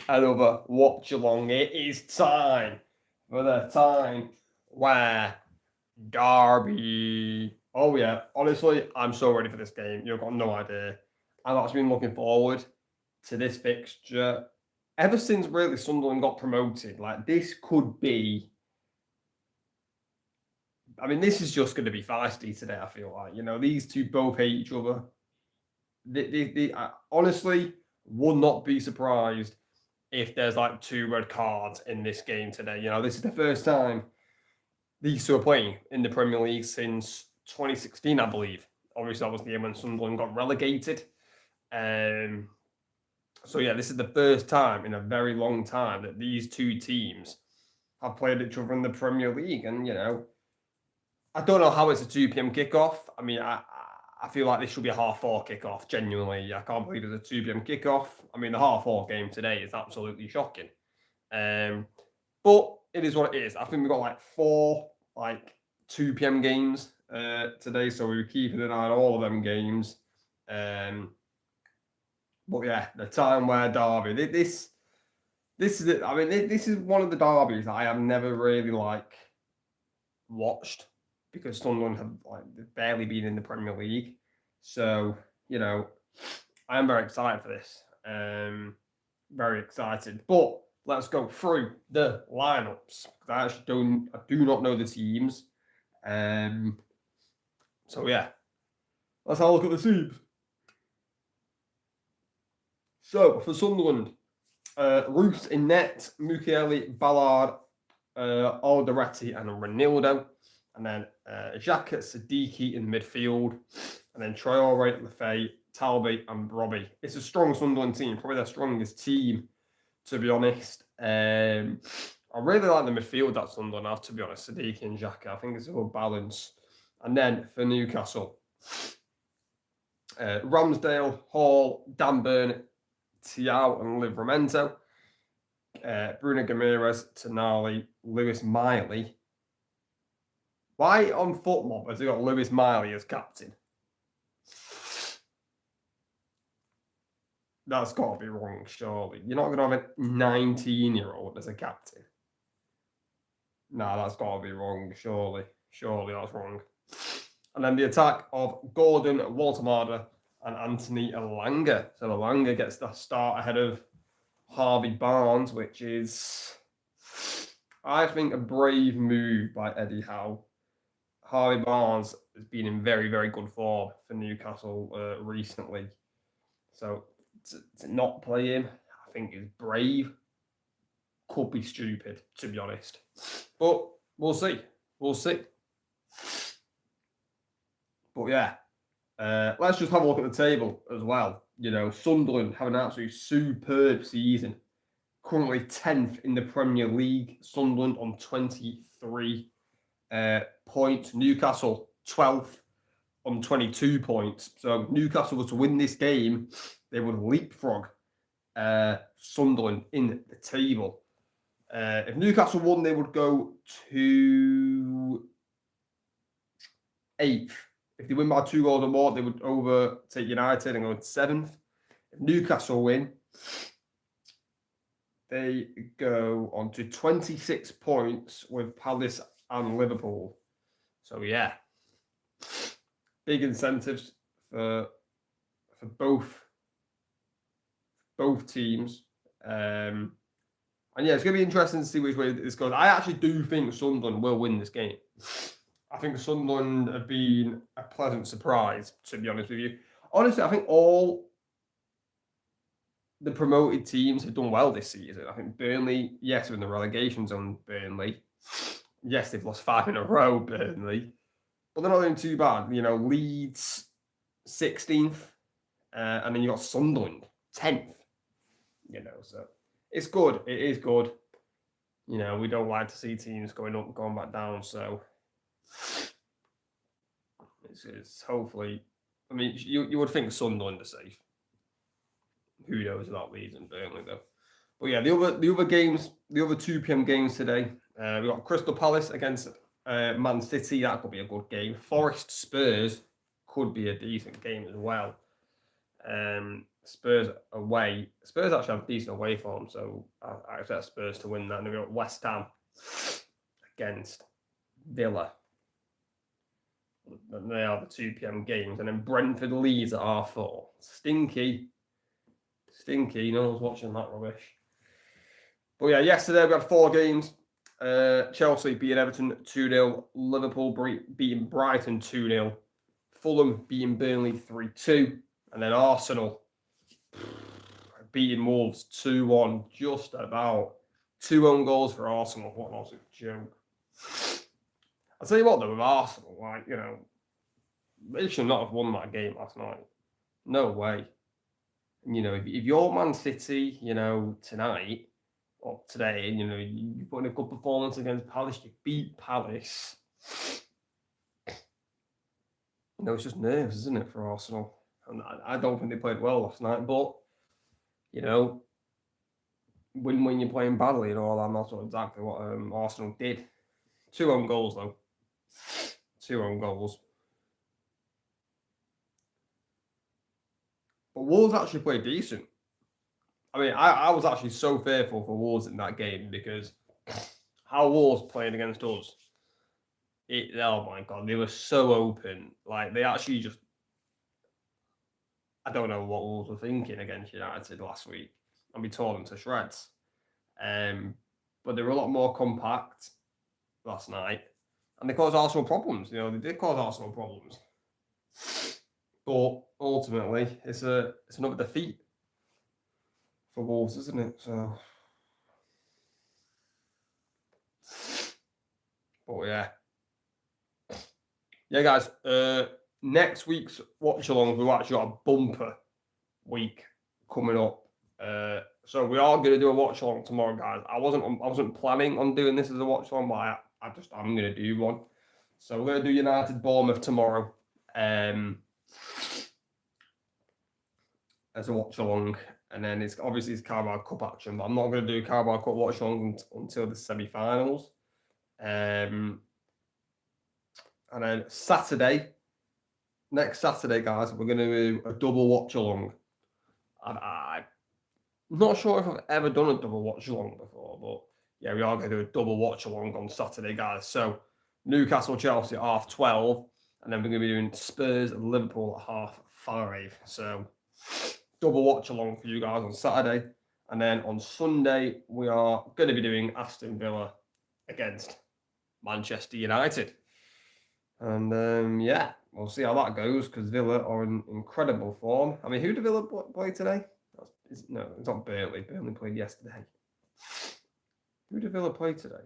another Watchalong. It is time for the time where Derby. Oh yeah, honestly, I'm so ready for this game. You've got no idea. I've actually been looking forward to this fixture ever since really Sunderland got promoted. Like this could be. I mean, this is just going to be feisty today. I feel like these two both hate each other. I honestly would not be surprised if there's like two red cards in this game today. This is the first time these two are playing in the Premier League since 2016, I believe. Obviously, that was the year when Sunderland got relegated. So yeah, this is the first time in a very long time that these two teams have played each other in the Premier League, and I don't know how it's a 2 p.m. kickoff. I mean, I feel like this should be a 4:30 kickoff. Genuinely, I can't believe it's a 2 p.m. kickoff. I mean, the 4:30 game today is absolutely shocking. But it is what it is. I think we've got like 4 2 p.m. games today, so we were keeping an eye on all of them games. But yeah, the time where Derby. This is it. I mean, this is one of the derbies that I have never really watched because Sunderland have barely been in the Premier League. So I am very excited for this. Very excited. But let's go through the lineups. I do not know the teams. So yeah, let's have a look at the teams. So for Sunderland, Roos in net, Mukiele, Ballard, Alderete, and Renildo. And then Xhaka, Siddiqui in midfield. And then Traore, Lefay, Talby, and Robbie. It's a strong Sunderland team, probably their strongest team, to be honest. I really like the midfield that Sunderland have, to be honest. Siddiqui and Xhaka. I think it's a good balance. And then for Newcastle, Ramsdale, Hall, Dan Burn, Tiao, and Livramento. Bruno Ramirez, Tonali, Lewis Miley. Why on FootMob has he got Lewis Miley as captain? That's got to be wrong, surely. You're not going to have a 19-year-old as a captain. No, that's got to be wrong, surely. Surely that's wrong. And then the attack of Gordon, Waltemada, and Anthony Elanga. So Elanga gets the start ahead of Harvey Barnes, which is, I think, a brave move by Eddie Howe. Harvey Barnes has been in very, very good form for Newcastle recently. So to not play him, I think is brave. Could be stupid, to be honest. But we'll see. We'll see. But yeah, let's just have a look at the table as well. Sunderland have an absolutely superb season. Currently 10th in the Premier League. Sunderland on 23 points. Newcastle 12th on 22 points. So Newcastle were to win this game, they would leapfrog Sunderland in the table. If Newcastle won, they would go to 8th. If they win by 2 goals or more, they would overtake United and go to 7th. If Newcastle win, they go on to 26 points with Palace and Liverpool. So yeah, big incentives for both teams. And yeah, it's going to be interesting to see which way this goes. I actually do think Sunderland will win this game. I think Sunderland have been a pleasant surprise, to be honest with you. Honestly, I think all the promoted teams have done well this season. I think Burnley, yes, we're in the relegation zone, Burnley. Yes, they've lost 5 in a row, Burnley. But they're not doing too bad. Leeds, 16th. And then you've got Sunderland, 10th. So it's good. It is good. We don't like to see teams going up and going back down. So it's hopefully. I mean, you would think Sunderland are safe. Who knows about Leeds and Burnley though? But yeah, the other games, the other 2 p.m. games today. We've got Crystal Palace against Man City. That could be a good game. Forest Spurs could be a decent game as well. Spurs away. Spurs actually have decent away form, so I expect Spurs to win that. And we got West Ham against Villa. They are the 2 p.m. games, and then Brentford Leeds at R4. Stinky. No one's watching that rubbish. But yeah, yesterday we had 4 games. Chelsea beating Everton 2-0. Liverpool beating Brighton 2-0. Fulham beating Burnley 3-2. And then Arsenal beating Wolves 2-1. Just about. 2 own goals for Arsenal. What an absolute joke. I'll tell you what, though, with Arsenal, like, you know, they should not have won that game last night. No way. You know, if you're Man City, you know, tonight or today, you know, you put in a good performance against Palace, you beat Palace. You know, it's just nerves, isn't it, for Arsenal? And I don't think they played well last night, but, you know, when you're playing badly and all that, and that's exactly what Arsenal did. 2 own goals, though. 2 own goals. But Wolves actually played decent. I mean, I was actually so fearful for Wolves in that game because how Wolves played against us, oh my God, they were so open. Like, they actually just, I don't know what Wolves were thinking against United last week. And we tore them to shreds. But they were a lot more compact last night. And they caused Arsenal problems. You know, they did cause Arsenal problems. But ultimately, it's another defeat for Wolves, isn't it? So, but yeah, guys. Next week's watch-along, we've actually got a bumper week coming up. So we are going to do a watch-along tomorrow, guys. I wasn't planning on doing this as a watch-along, but I'm going to do one. So we're going to do United Bournemouth tomorrow. As a watch-along. And then it's Carabao Cup action, but I'm not going to do Carabao Cup watch-along until the semi-finals. And then next Saturday, guys, we're going to do a double watch-along. I'm not sure if I've ever done a double watch-along before, but yeah, we are going to do a double watch-along on Saturday, guys. So Newcastle, Chelsea at 12:30, and then we're going to be doing Spurs and Liverpool at 5:30. So double watch along for you guys on Saturday. And then on Sunday, we are going to be doing Aston Villa against Manchester United. And yeah, we'll see how that goes because Villa are in incredible form. I mean, who did Villa play today? No, it's not Burnley. Burnley played yesterday. Who did Villa play today?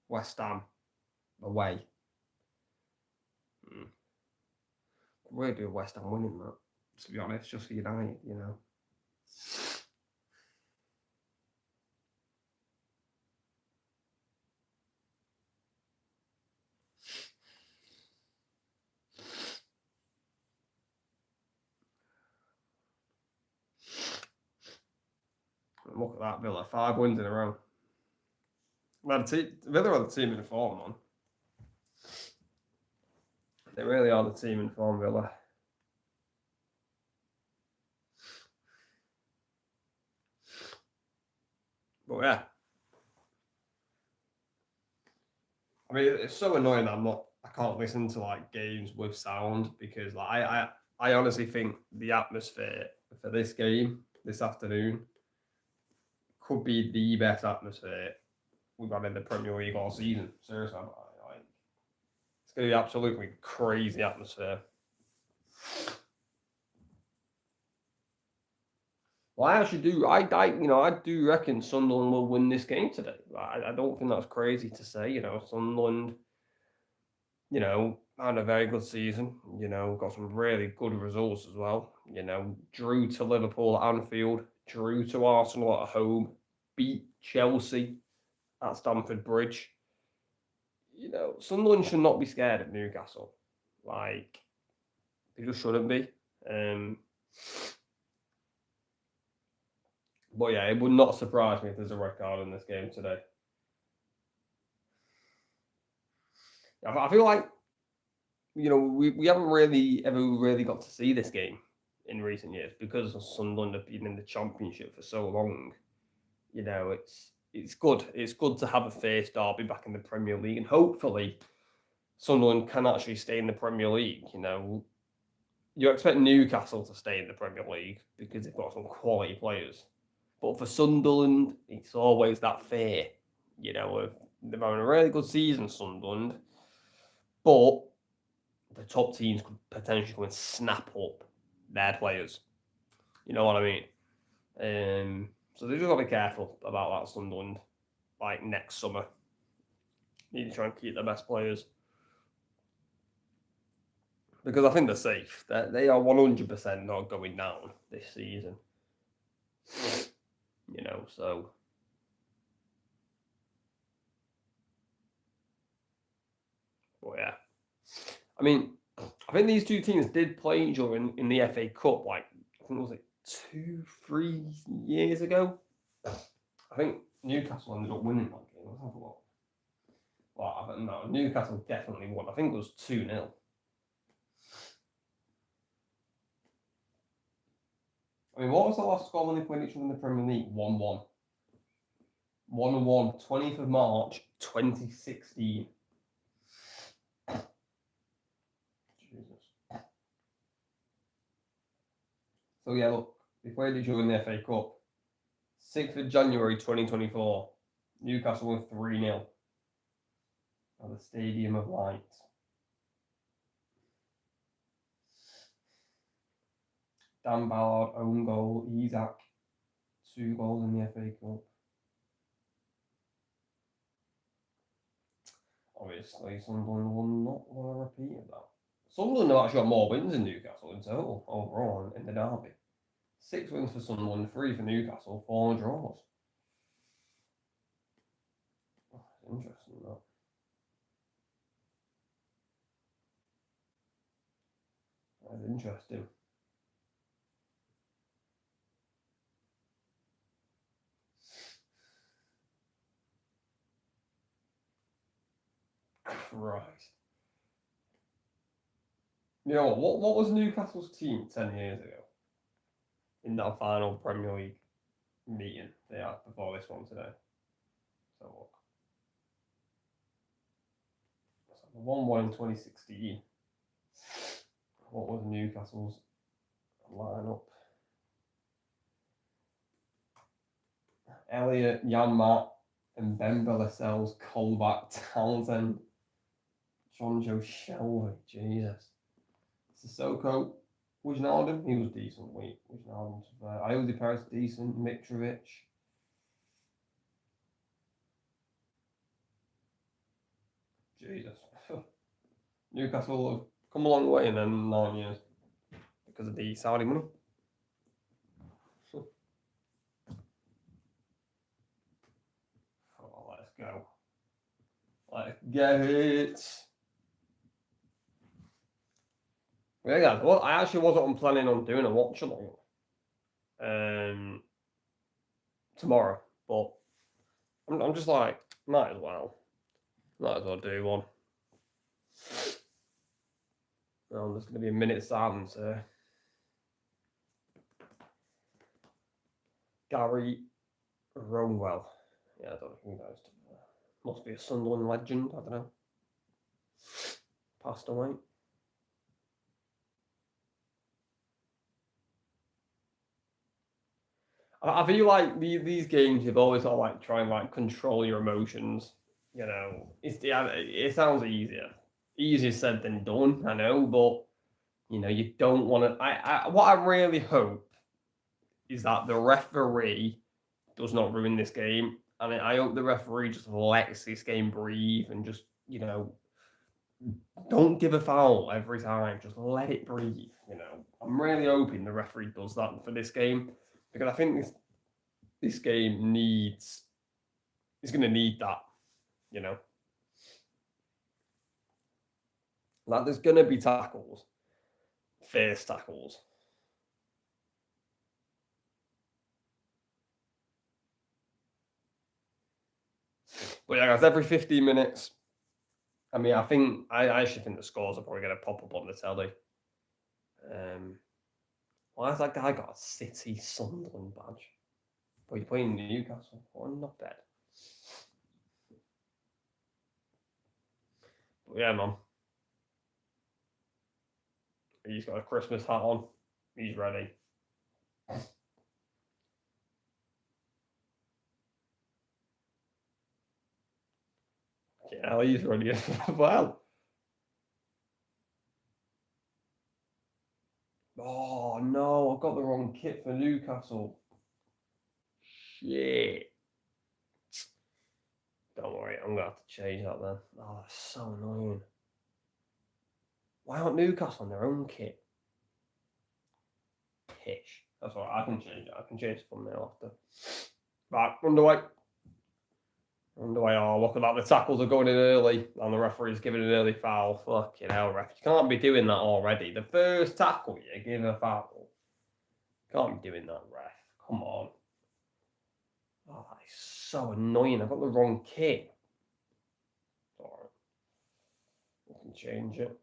West Ham away. We're doing West Ham winning that. To be honest, just for United, you know. Look at that, Villa. 5 wins in a row. Well, Villa are the team in form, man. They really are the team in form, Villa. But yeah. I mean, it's so annoying that I can't listen to like games with sound because like I honestly think the atmosphere for this game this afternoon could be the best atmosphere we've had in the Premier League all season. Seriously, it's going to be absolutely crazy atmosphere. Well, I actually do. I do reckon Sunderland will win this game today. I don't think that's crazy to say. You know, Sunderland, you know, had a very good season. You know, got some really good results as well. You know, drew to Liverpool at Anfield, drew to Arsenal at home, beat Chelsea at Stamford Bridge. You know, Sunderland should not be scared of Newcastle. Like, they just shouldn't be. But yeah, it would not surprise me if there's a red card in this game today. I feel like, you know, we haven't really ever got to see this game in recent years because Sunderland have been in the Championship for so long. You know, it's good. It's good to have a face derby back in the Premier League, and hopefully Sunderland can actually stay in the Premier League. You know, you expect Newcastle to stay in the Premier League because they've got some quality players. But for Sunderland, it's always that fear. You know, they're having a really good season, Sunderland, but the top teams could potentially come and snap up their players. You know what I mean? So they just got to be careful about that Sunderland. Like next summer, need to try and keep the best players because I think they're safe. They are 100% not going down this season. You know, so but yeah. I mean, I think these two teams did play each other in the FA Cup, like I think it was like 2-3 years ago. I think Newcastle ended up winning that game. Let's have a look. Well, I don't know. Newcastle definitely won. I think it was 2-0. I mean, what was the last score when they played each other in the Premier League? 1-1. 1-1, 20th of March, 2016. Jesus. So yeah, look, they played each other in the FA Cup. 6th of January 2024. Newcastle won 3-0 at the Stadium of Light. Dan Ballard, own goal. Isaac, 2 goals in the FA Cup. Obviously, Sunderland will not want a repeat of that. Sunderland have actually got more wins than Newcastle in total overall in the derby. 6 wins for Sunderland, 3 for Newcastle, 4 draws. Oh, interesting, that. That's interesting. Christ. You know what was Newcastle's team 10 years ago? In that final Premier League meeting they had before this one today. So look. So the 1-1 in 2016. What was Newcastle's lineup? Elliott, Janmaat, and Bemba Lascelles, Colback, Townsend, Jonjo Shelby, Jesus. Sissoko, Wijnaldum, he was decent. Wijnaldum, Iodi Perez, decent. Mitrovic. Jesus. Newcastle have come a long way in them 9 years because of the Saudi money. Oh, let's go. Let's get it. Yeah, guys. Well, I actually wasn't planning on doing a watch along tomorrow, but I'm just like, might as well do one. Well, there's going to be a minute silence here. Gary Romewell. Yeah, I don't know who that is. Must be a Sunderland legend. I don't know. Passed away. I feel like these games, you've always got to like try and like control your emotions. You know, it sounds easier said than done. I know, but you know, you don't want to. What I really hope is that the referee does not ruin this game, and I hope the referee just lets this game breathe and just don't give a foul every time. Just let it breathe. You know, I'm really hoping the referee does that for this game because I think this game is going to need that. You know, like there's going to be tackles, face tackles. But yeah, guys, every 15 minutes. I mean, I actually think the scores are probably going to pop up on the telly. Why has that guy got a City Sunderland badge? But you're playing Newcastle. Oh, not bad. But yeah, man. He's got a Christmas hat on. He's ready. Yeah, he's ready as well. Oh no, I've got the wrong kit for Newcastle. Shit. Don't worry, I'm gonna have to change that then. Oh, that's so annoying. Why aren't Newcastle on their own kit? Pish. That's all right, I can change it. I can change the thumbnail after. Right, underway. Underway. Oh, look at that. The tackles are going in early, and the referee's giving an early foul. Fucking hell, ref. You can't be doing that already. The first tackle, you give a foul. Can't be doing that, ref. Come on. Oh, that is so annoying. I've got the wrong kit. Alright. We can change it.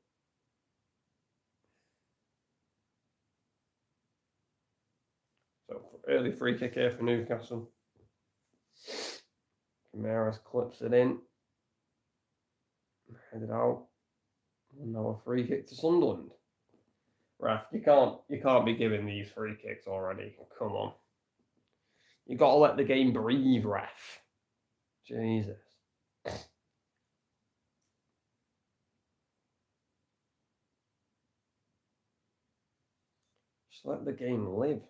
So, early free kick here for Newcastle. Ramirez clips it in. Headed out. And now a free kick to Sunderland. Ref, you can't be giving these free kicks already. Come on. You got to let the game breathe, ref. Jesus. Just let the game live.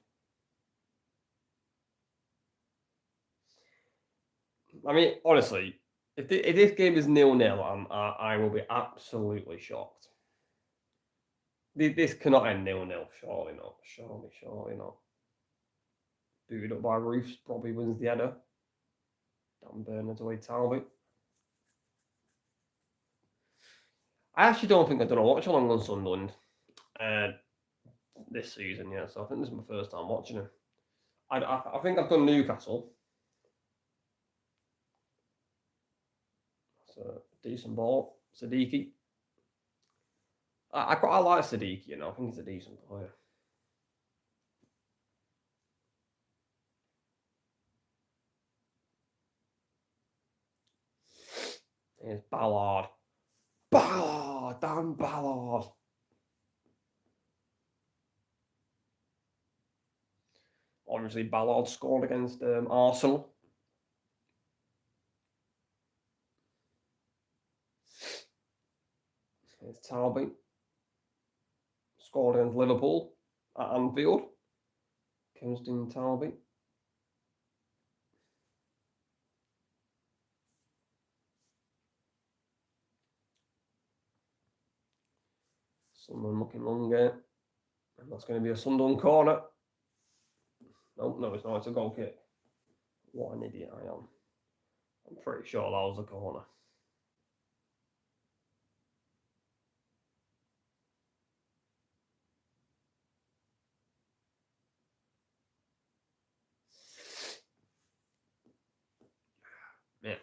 I mean, honestly, if this game is 0-0, I will be absolutely shocked. This cannot end 0-0. Surely not. Surely not. Booted up by Roofs, probably wins the header. Dan Bernard's away Talbot. I actually don't think I've done a watch-along on Sunderland this season, yeah. So I think this is my first time watching it. I think I've done Newcastle. It's a decent ball. Siddiqui. I quite like Siddiqui, you know. I think he's a decent player. Here's Ballard. Dan Ballard. Obviously, Ballard scored against Arsenal. Here's Talbot. Scored against Liverpool at Anfield. Kingston Talbot. Sunderland looking longer. And that's going to be a Sunderland corner. No, it's not. It's a goal kick. What an idiot I am. I'm pretty sure that was a corner. Yeah.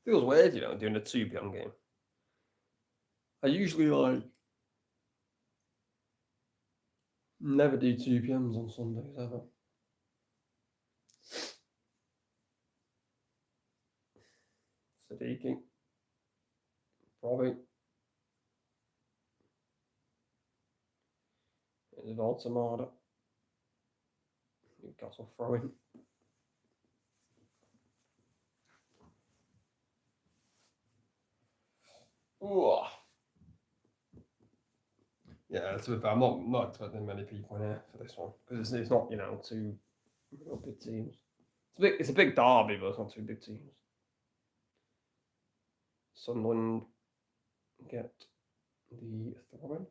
Feels weird, you know, doing a 2 p.m. game. I usually never do 2 p.m.s on Sundays ever. Siddiqui. Probably. It's Valtamada. Newcastle throwing. Ooh. Yeah, to be fair, I'm not expecting many people in here for this one because it's not, you know, two real big teams. It's a big derby, but it's not two big teams. Sunderland get the throw-in.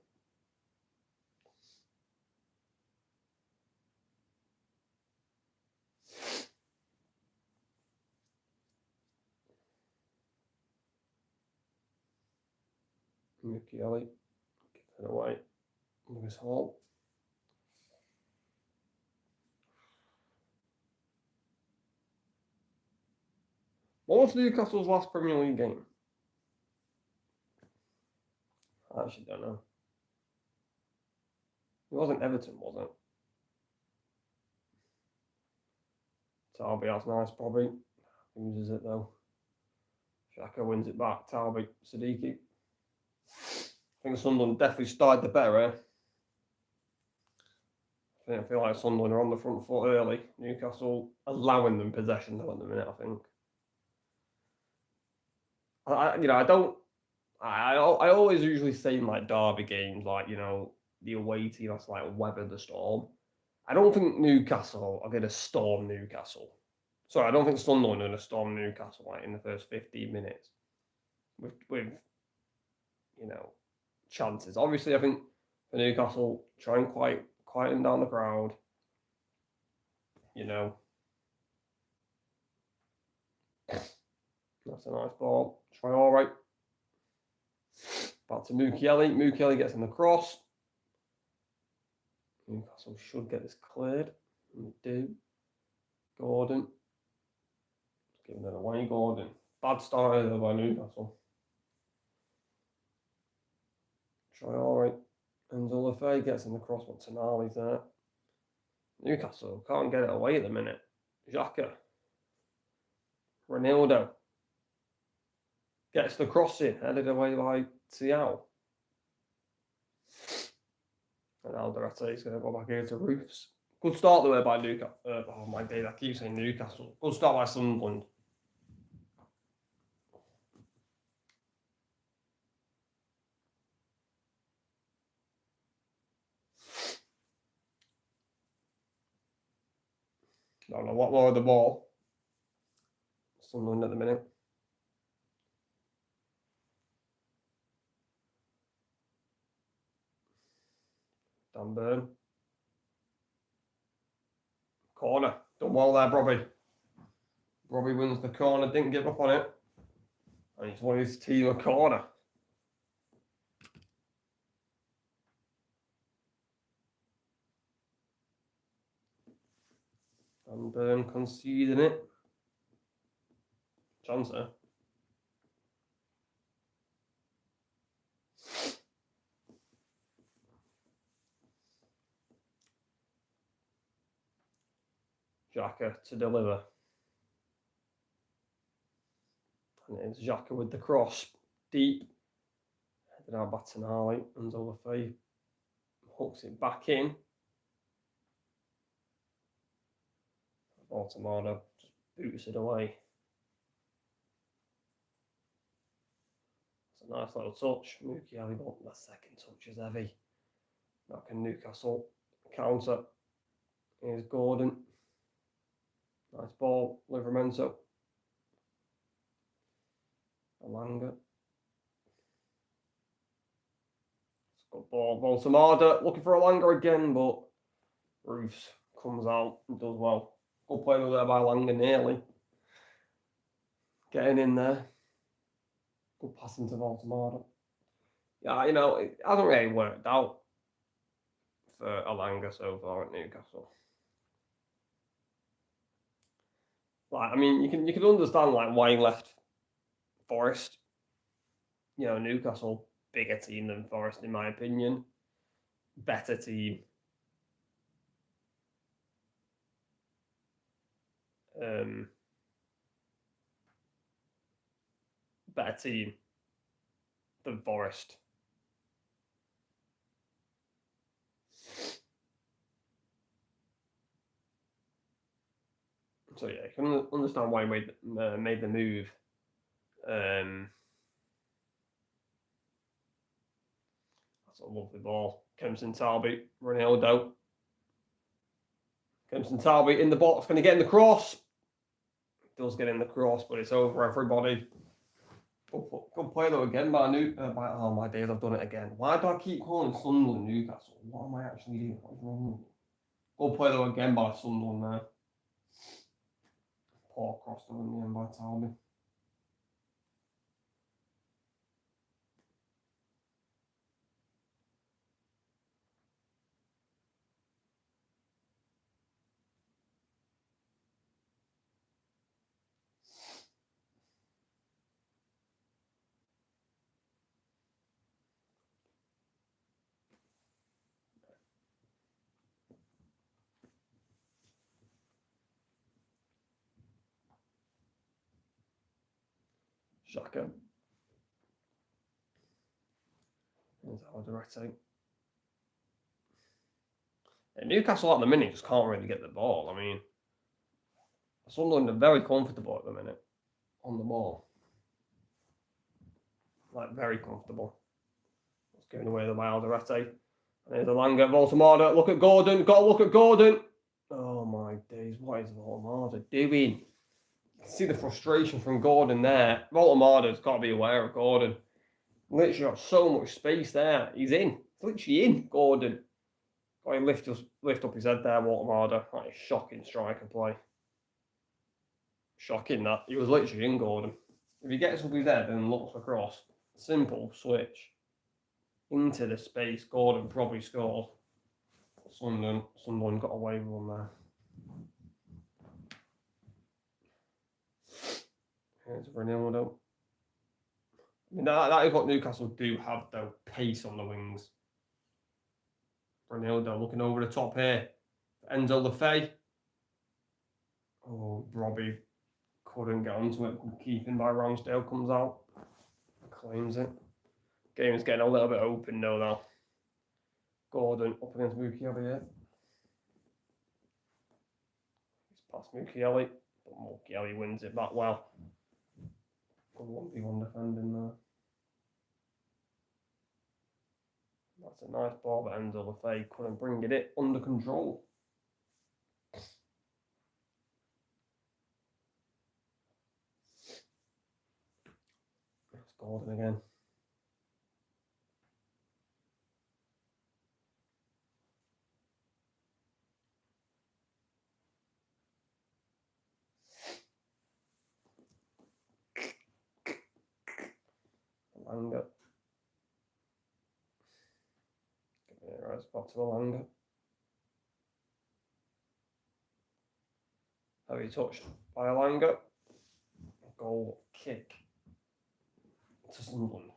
Mickey Ellie, give it away. Lewis Hall. What was Newcastle's last Premier League game? I actually don't know. It wasn't Everton, was it? Talby, that's nice, probably. Loses it though. Xhaka wins it back. Talby, Siddiqui. I think Sunderland definitely started the better. I feel like Sunderland are on the front foot early. Newcastle allowing them possession though at the minute, I think. I always usually say in like derby games, like, the away team has to like weather the storm. I don't think Newcastle are going to storm Newcastle. Sorry, I don't think Sunderland are going to storm Newcastle like in the first 15 minutes with chances. Obviously, I think for Newcastle, try and quieten down the crowd. That's a nice ball. Try all right. Back to Mukiele. Mukiele gets in the cross. Newcastle should get this cleared. And they do. Gordon. Giving it away, Gordon. Bad start there by Newcastle. Try all right. And Zulafay gets in the cross, but Tonali's there. Newcastle can't get it away at the minute. Xhaka. Ronaldo. Gets the cross in, headed away by Thiaw. And Alderete is going to go back here to Roofs. Good start the way by Newcastle. Oh my days, I keep saying Newcastle. Good start by Sunderland. Don't know what more of the ball. Sunderland at the minute. Dan Burn. Corner. Done well there, Robbie. Robbie wins the corner, didn't give up on it. And he's won his team a corner. And Burn conceding it. Chance there. Xhaka to deliver. And it's Xhaka with the cross. Deep. Headed out by Tonali. And Zulafay hooks it back in. Baltimore just boots it away. It's a nice little touch. Mukiele, but the second touch is heavy. Now can Newcastle counter. Here's Gordon. Nice ball, Livramento. Alanga. It's a good ball. Baltimore looking for Alanga again, but Roofs comes out and does well. Good play there by Alanga nearly. Getting in there. Good passing to Baltimore. Yeah, it hasn't really worked out for Alanga so far at Newcastle. Like, I mean, you can understand like why he left Forest. Newcastle, bigger team than Forest in my opinion. Better team. Better team than Forest. So yeah, you can understand why he made the move. That's a lovely ball. Kempson Talby, Ronaldo. Kempson Talby in the box, going to get in the cross. Does get in the cross, but it's over everybody. Good play though again by oh my days, I've done it again. Why do I keep calling Sunderland Newcastle? What am I actually doing? What's wrong with me? Good play though again by Sunderland there. Poor cross though in the end by Talby. Shaka. There's Alderete. Newcastle at the minute just can't really get the ball. I mean, Sunderland are very comfortable at the minute on the ball. Like, very comfortable. It's giving away the Alderete. And there's the Langer, Voltamada. Look at Gordon. Got to look at Gordon. Oh my days. What is Voltamada doing? You can see the frustration from Gordon there. Voltamada's got to be aware of Gordon. Literally got so much space there. He's in. He's literally in, Gordon. Got to lift up his head there, Voltamada. That is shocking striker play. Shocking that. He was literally in, Gordon. If he gets up his head and looks across, simple switch into the space, Gordon probably scores. Sunderland got away with one there. Here's Ronaldo. I mean, that is what Newcastle do have, though. Pace on the wings. Ronaldo looking over the top here. Enzo Lefebvre. Oh, Robbie couldn't get onto it. Keeping by Ramsdale comes out. Claims it. Game's getting a little bit open now. Gordon up against Mukiele here. He's past Mukiele, but Mukiele wins it back well. Good 1v1 defending there. That's a nice ball, but Enzo Lefebvre couldn't bring it under control. It's Gordon again. Langer. Give it a right spot to Langer. Heavy touch by Langer. Goal kick to Sunderland.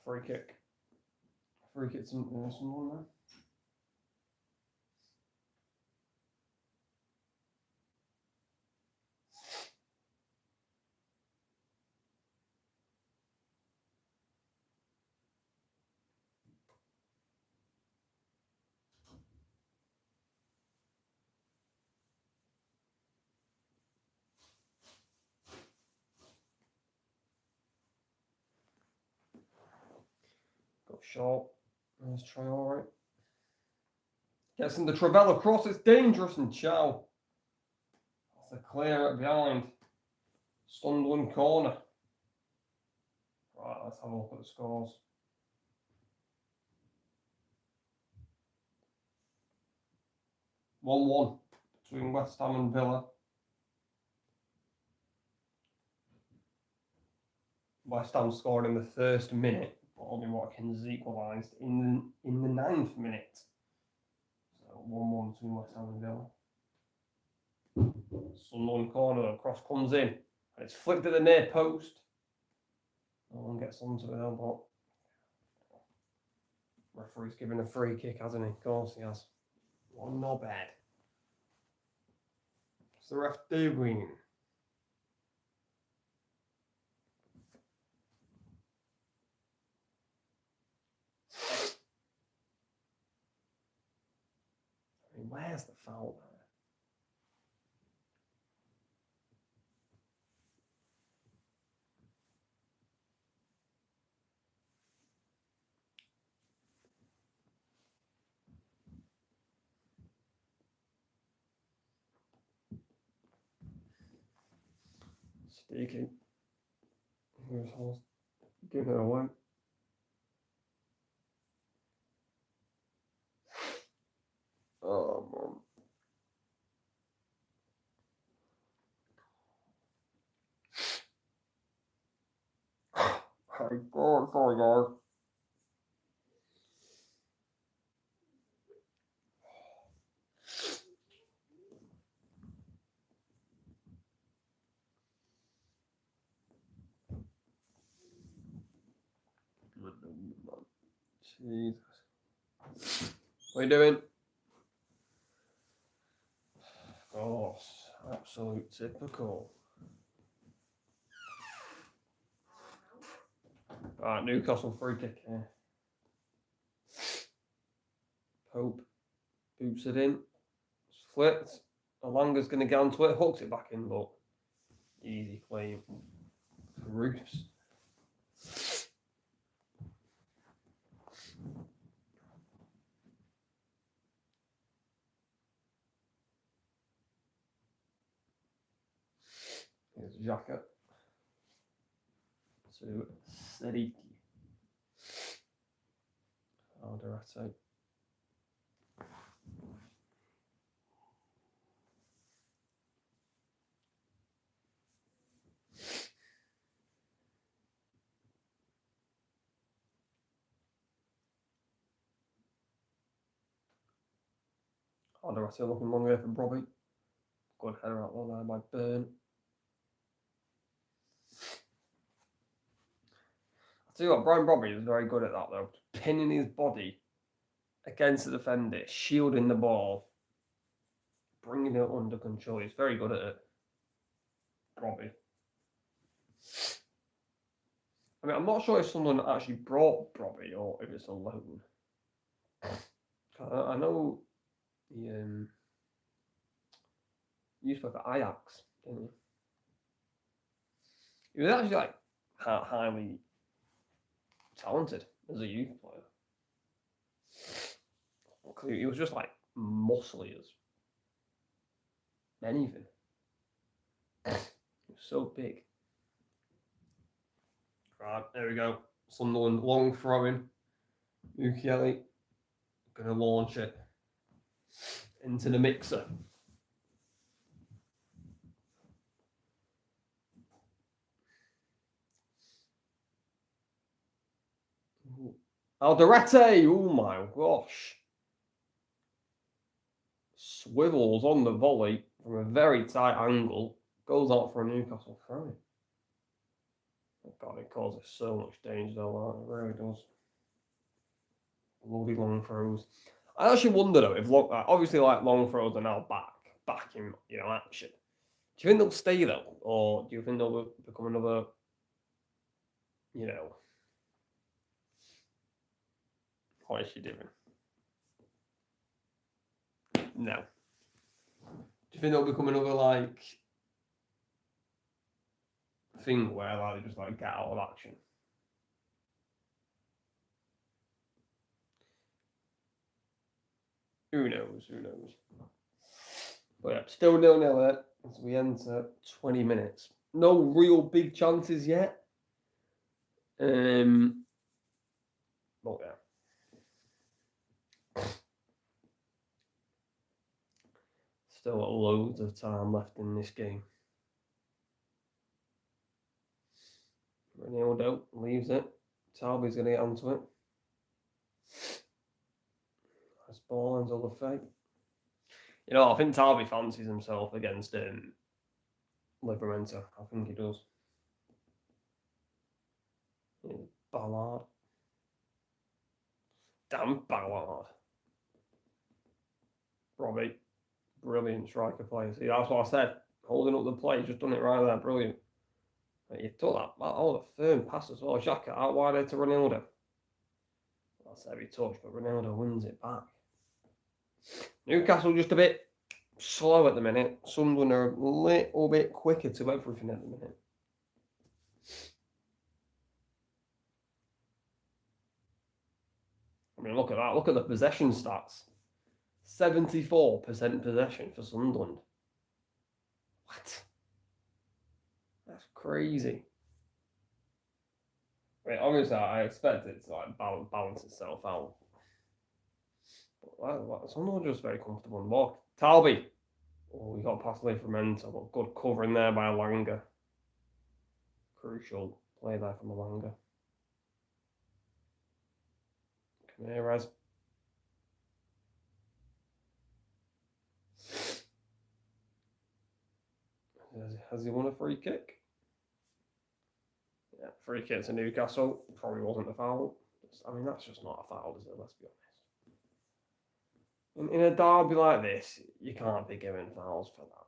Free kick. Free kick to Sunderland there. Short. Let's try all right. Gets in the Travella cross. It's dangerous and Chow. That's a clear it behind. Sunderland corner. Right, let's have a look at the scores. (1-1) between West Ham and Villa. West Ham scored in the first minute. Ollie Watkins equalised in the 9th minute. So 1-1 between West Ham and Villa. Sunderland corner, the cross comes in. And it's flicked at the near post. No one gets onto it, but referee's given a free kick, hasn't he? Of course he has. One not bad. What's the ref doing? Where's the foul there? Sneaky. Here's Hall. Give it away. Oh, man. My God, sorry, guys. Jesus. What are you doing? Oh, absolute typical. Right, Newcastle free kick here. Pope boots it in. It's flipped. Alanga's going to get onto it, hooks it back in, but easy claim. Roofs. Here's Xhaka to Sediki. Alderete. Alderete looking long way from Robbie. Good header out there by Burn. I tell you what, Brian Robbie is very good at that though. Pinning his body against the defender, shielding the ball, bringing it under control. He's very good at it. Robbie. I mean, I'm not sure if someone actually brought Robbie or if it's a loan. I know he used to play for Ajax, didn't he? He was actually like highly talented as a youth player. He was just like muscly as anything. He was so big. Right, there we go. Sunderland long throwing. Mukiele gonna launch it into the mixer. Alderete! Oh my gosh. Swivels on the volley from a very tight angle. Goes out for a Newcastle throw. Oh God, it causes so much danger though, it really does. Bloody long throws. I actually wonder though if obviously like long throws are now back in action. Do you think they'll stay though, or do you think they'll become another what is she doing? No. Do you think they'll become another like thing where like they just like get out of action? Who knows? But yeah, still 0-0 there as we enter 20 minutes. No real big chances yet. But yeah. Still got loads of time left in this game. Ronaldo leaves it. Talby's going to get onto it. Nice ball ends all the fake. I think Talby fancies himself against Livramento. I think he does. Ballard. Damn Ballard. Robbie. Brilliant striker player. See, that's what I said. Holding up the play, just done it right there. Brilliant. You took that. Oh, the firm pass as well. Xhaka out wide to Ronaldo. That's a heavy touch, but Ronaldo wins it back. Newcastle just a bit slow at the minute. Sunderland are a little bit quicker to everything at the minute. I mean, look at that. Look at the possession stats. 74% possession for Sunderland. What? That's crazy. I mean, obviously, I expect it to like balance itself out. But Sunderland just very comfortable in the ball. Talby. Oh, we got past Livramento, but good covering there by Langer. Crucial play there from Langer. Ramirez. Has he won a free kick? Yeah, free kick to Newcastle. Probably wasn't a foul. I mean, that's just not a foul, is it? Let's be honest. In a derby like this, you can't be giving fouls for that.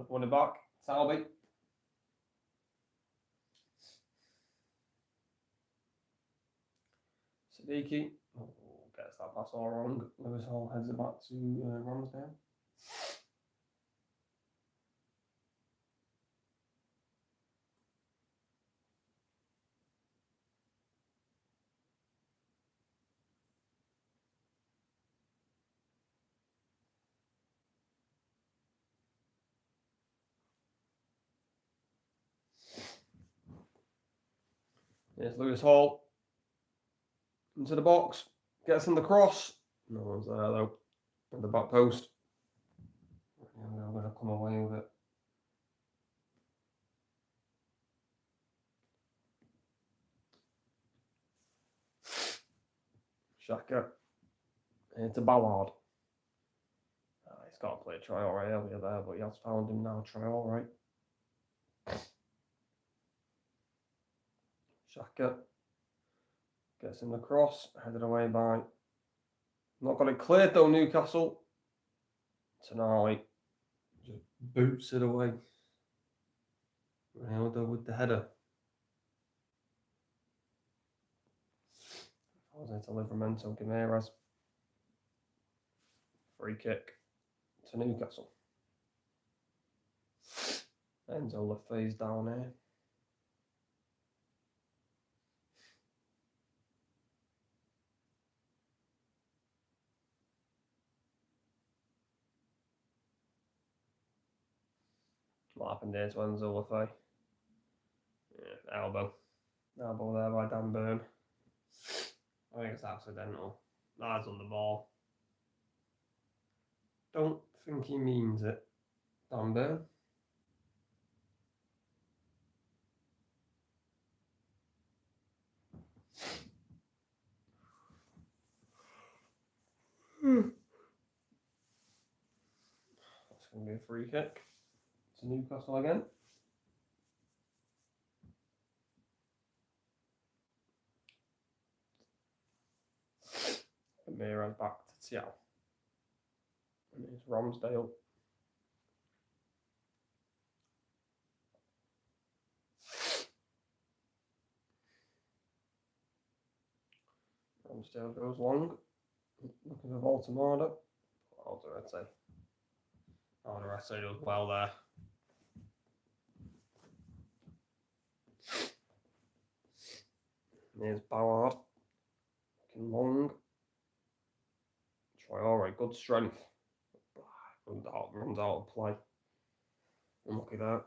Won it back. Talby. Siddiqui. Oh, gets that pass all wrong. Lewis Hall heads it back to Ramsdale. Here's Lewis Hall. Into the box. Gets in the cross. No one's there though. At the back post. We're going to come away with it. Shaka. Into Ballard. He's got to play Traore earlier there, but he has found him now. Traore. Shaka. Gets in the cross. Headed away by. Not got it cleared though, Newcastle. Tonali just boots it away. Ronaldo with the header. Falls into Livramento. Ramirez. Free kick to Newcastle. Enzo Lefay's down here. What happened there to Enzo Lefay? Yeah, elbow. Elbow there by Dan Burn. I think it's accidental. Lad's on the ball. Don't think he means it. Dan Burn. That's going to be a free kick to Newcastle again. Ramirez back to Tiao. And it's Ramsdale. Ramsdale goes long. Looking for Baltimore. Alderete does well there. Here's Ballard. Looking long. Traore, good strength. Runs out of play. Unlucky there.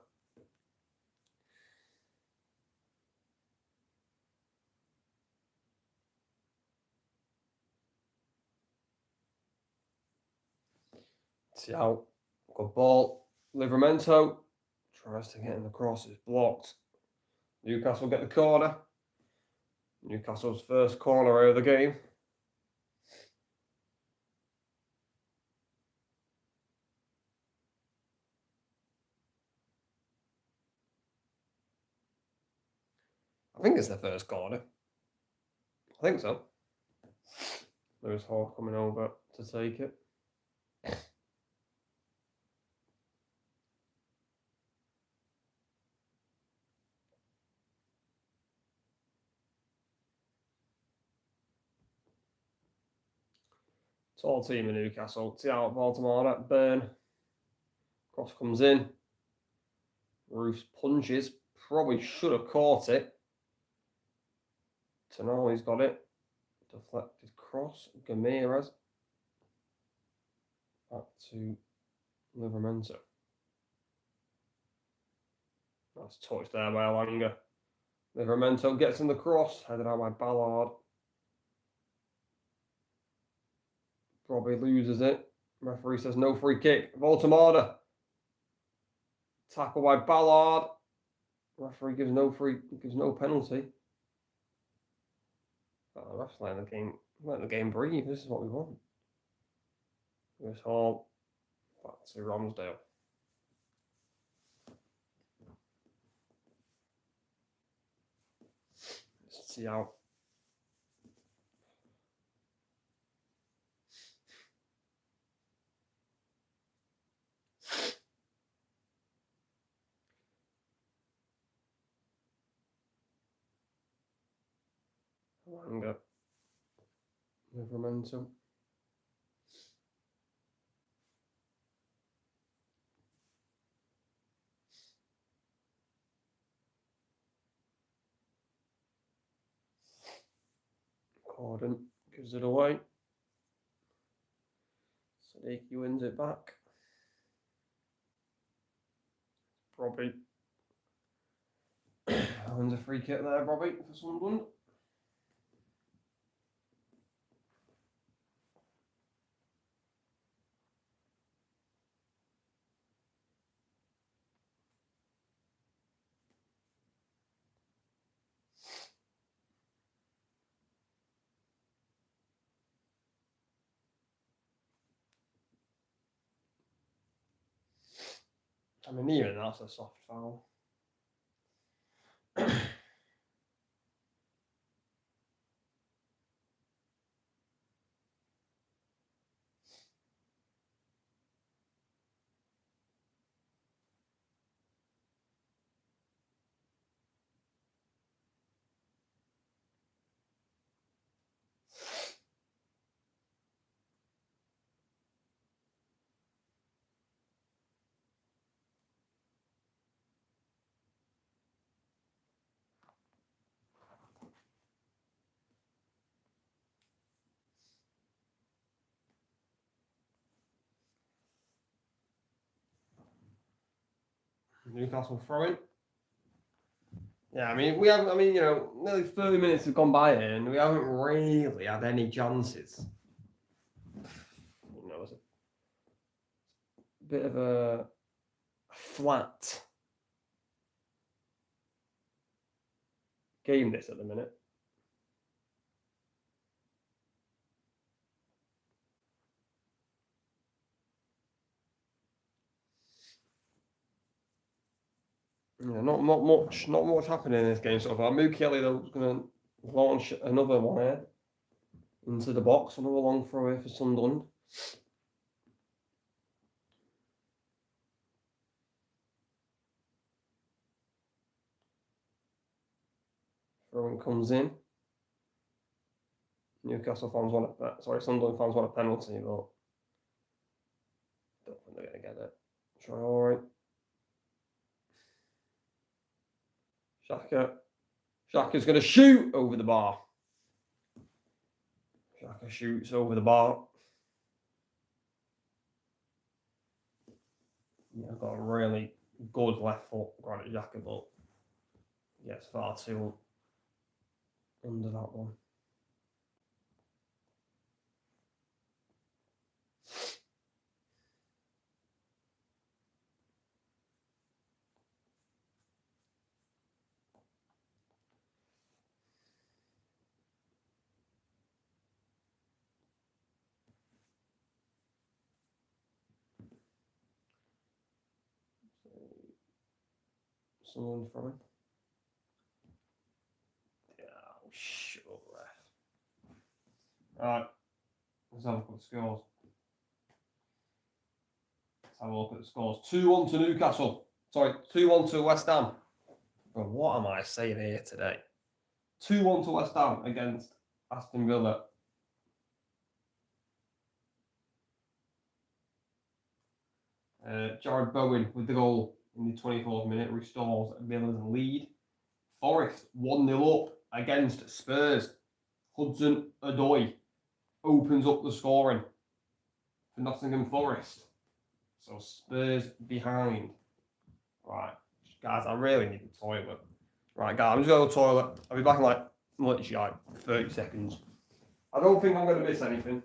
Tiao, good ball. Livramento tries to get in the cross, it's blocked. Newcastle get the corner. Newcastle's first corner of the game. I think it's the first corner. I think so. Lewis Hall coming over to take it. Tall team in Newcastle. Thiago Baltimore, Burn. Cross comes in. Roofs punches. Probably should have caught it. Tonali's got it. Deflected cross. Gameras. Back to Livramento. That's touched there by Alanga. Livramento gets in the cross. Headed out by Ballard. Probably loses it. Referee says no free kick. Baltimore. Tackle by Ballard. Referee gives no penalty. Oh, ref's letting the game breathe. This is what we want. This Hall back to Ramsdale. Let's see how. Langa. Livramento. Gordon gives it away. Sadiki wins it back. Robbie. Wins a free kick there, Robbie, for Sunderland. I mean, even that's a soft foul. Newcastle throwing. Yeah, I mean, nearly 30 minutes have gone by here and we haven't really had any chances. It's a bit of a flat game this at the minute. Yeah, not much happening in this game so far. Mukiele though is going to launch another one here into the box, another long throw here for Sunderland. Throw-in comes in. Sunderland fans want a penalty, but don't think they're going to get it. Try all right. Xhaka's going to shoot over the bar. Xhaka shoots over the bar. Yeah, got a really good left foot, Granit Xhaka, but gets far too under that one. Someone throwing. Yeah, sure. Alright. Let's have a look at the scores. 2-1 to Newcastle. Sorry, 2-1 to West Ham. But what am I saying here today? 2-1 to West Ham against Aston Villa. Jared Bowen with the goal in the 24th minute restores Villa's lead. Forest 1-0 up against Spurs. Hudson Odoi opens up the scoring for Nottingham Forest. So Spurs behind. Right, guys, I really need the toilet. Right, guys, I'm just going to the toilet. I'll be back in literally 30 seconds. I don't think I'm going to miss anything.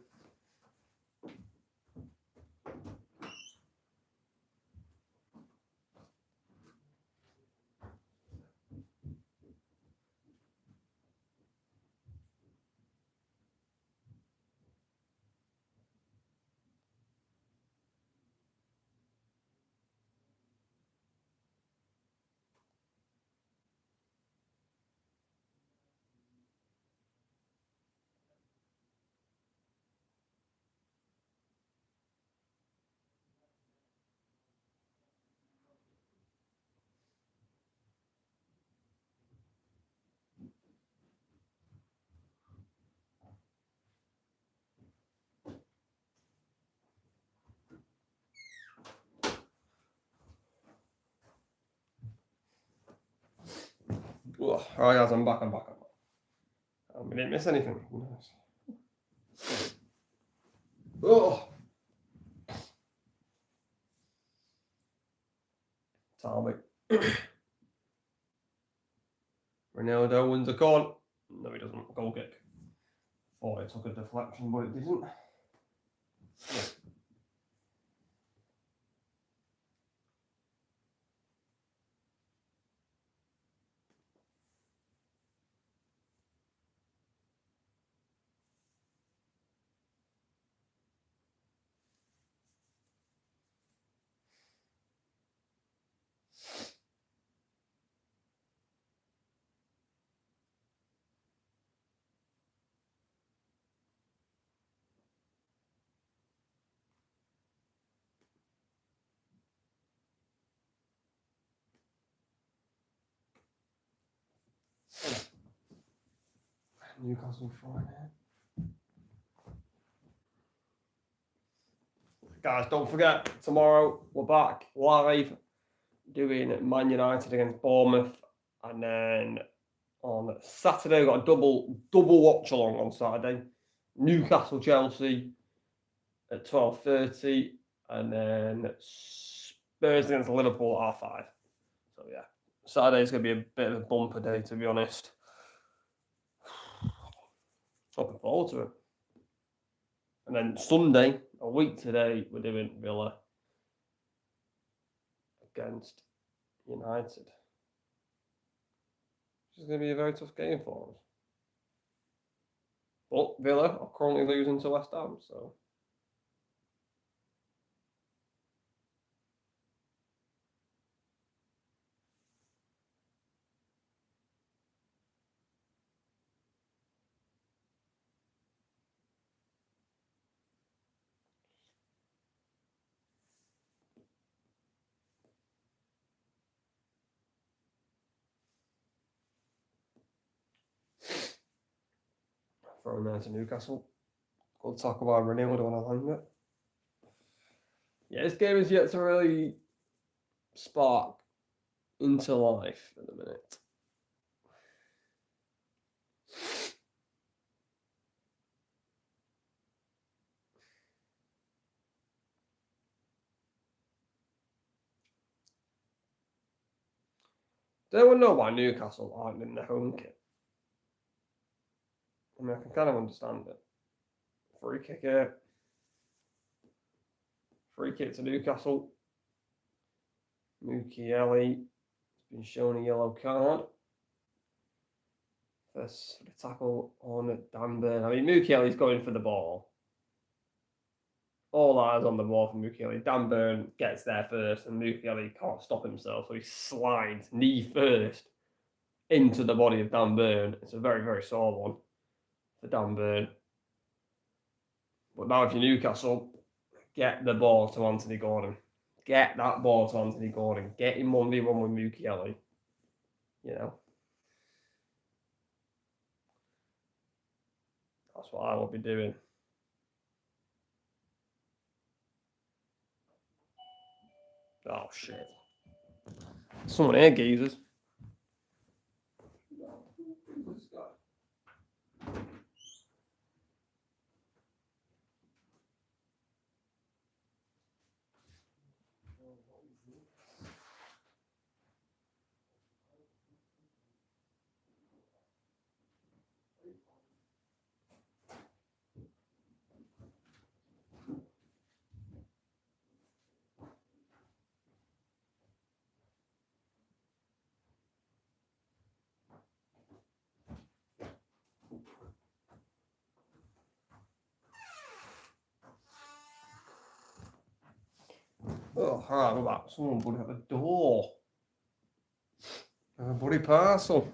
All right, guys, I'm back. We didn't miss anything. Oh, Talbot. Ronaldo wins a corner. No, he doesn't. Goal kick. Thought it took a deflection, but it didn't. Newcastle fine. Guys, don't forget, tomorrow we're back live doing Man United against Bournemouth. And then on Saturday, we've got a double watch-along on Saturday. Newcastle, Chelsea at 12:30. And then Spurs against Liverpool at 5:30. So, yeah, Saturday's going to be a bit of a bumper day, to be honest. Looking forward to it. And then Sunday, a week today, we're doing Villa against United. Which is going to be a very tough game for us. But Villa are currently losing to West Ham, so. Throwing there to Newcastle. We'll talk about Ronaldo when I land it. Yeah, this game is yet to really spark into life at the minute. Does anyone know why Newcastle aren't in the home kit? I mean, I can kind of understand it. Free kick here. Free kick to Newcastle. Mukiele has been shown a yellow card. First for the tackle on Dan Burn. I mean, Mukiele's going for the ball. All eyes on the ball from Mukiele. Dan Burn gets there first, and Mukiele can't stop himself, so he slides knee first into the body of Dan Burn. It's a very, very sore one for Dan Burn. But now if you're Newcastle, get the ball to Anthony Gordon. Get that ball to Anthony Gordon. Get him 1v1 with Mukiele. You know. That's what I will be doing. Oh, shit. Someone here, geezers. Oh, all right, we're back. Someone would have a door. A bloody parcel.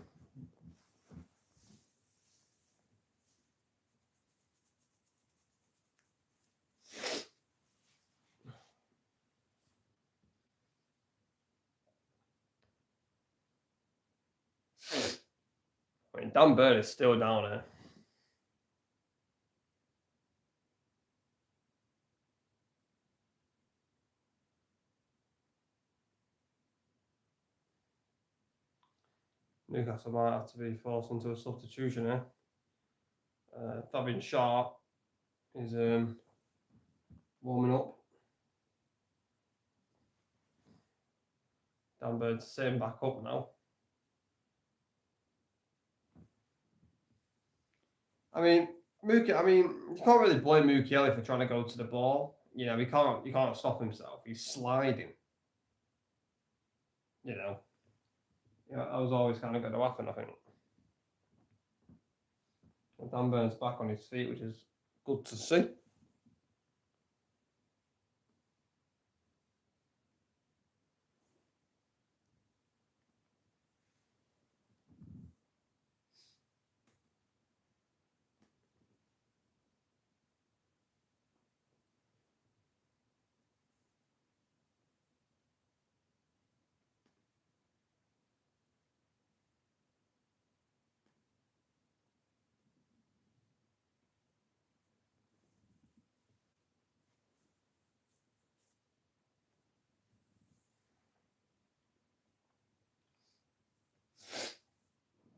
I mean, Dan Burn is still down here. Newcastle might have to be forced into a substitution here. Fabian Sharp is warming up. Dan Bird's sitting back up now. I mean, you can't really blame Mukiele for trying to go to the ball. You know, he can't stop himself. He's sliding. You know. Yeah, that was always kind of going to happen, I think. And Dan Burn's back on his feet, which is good to see.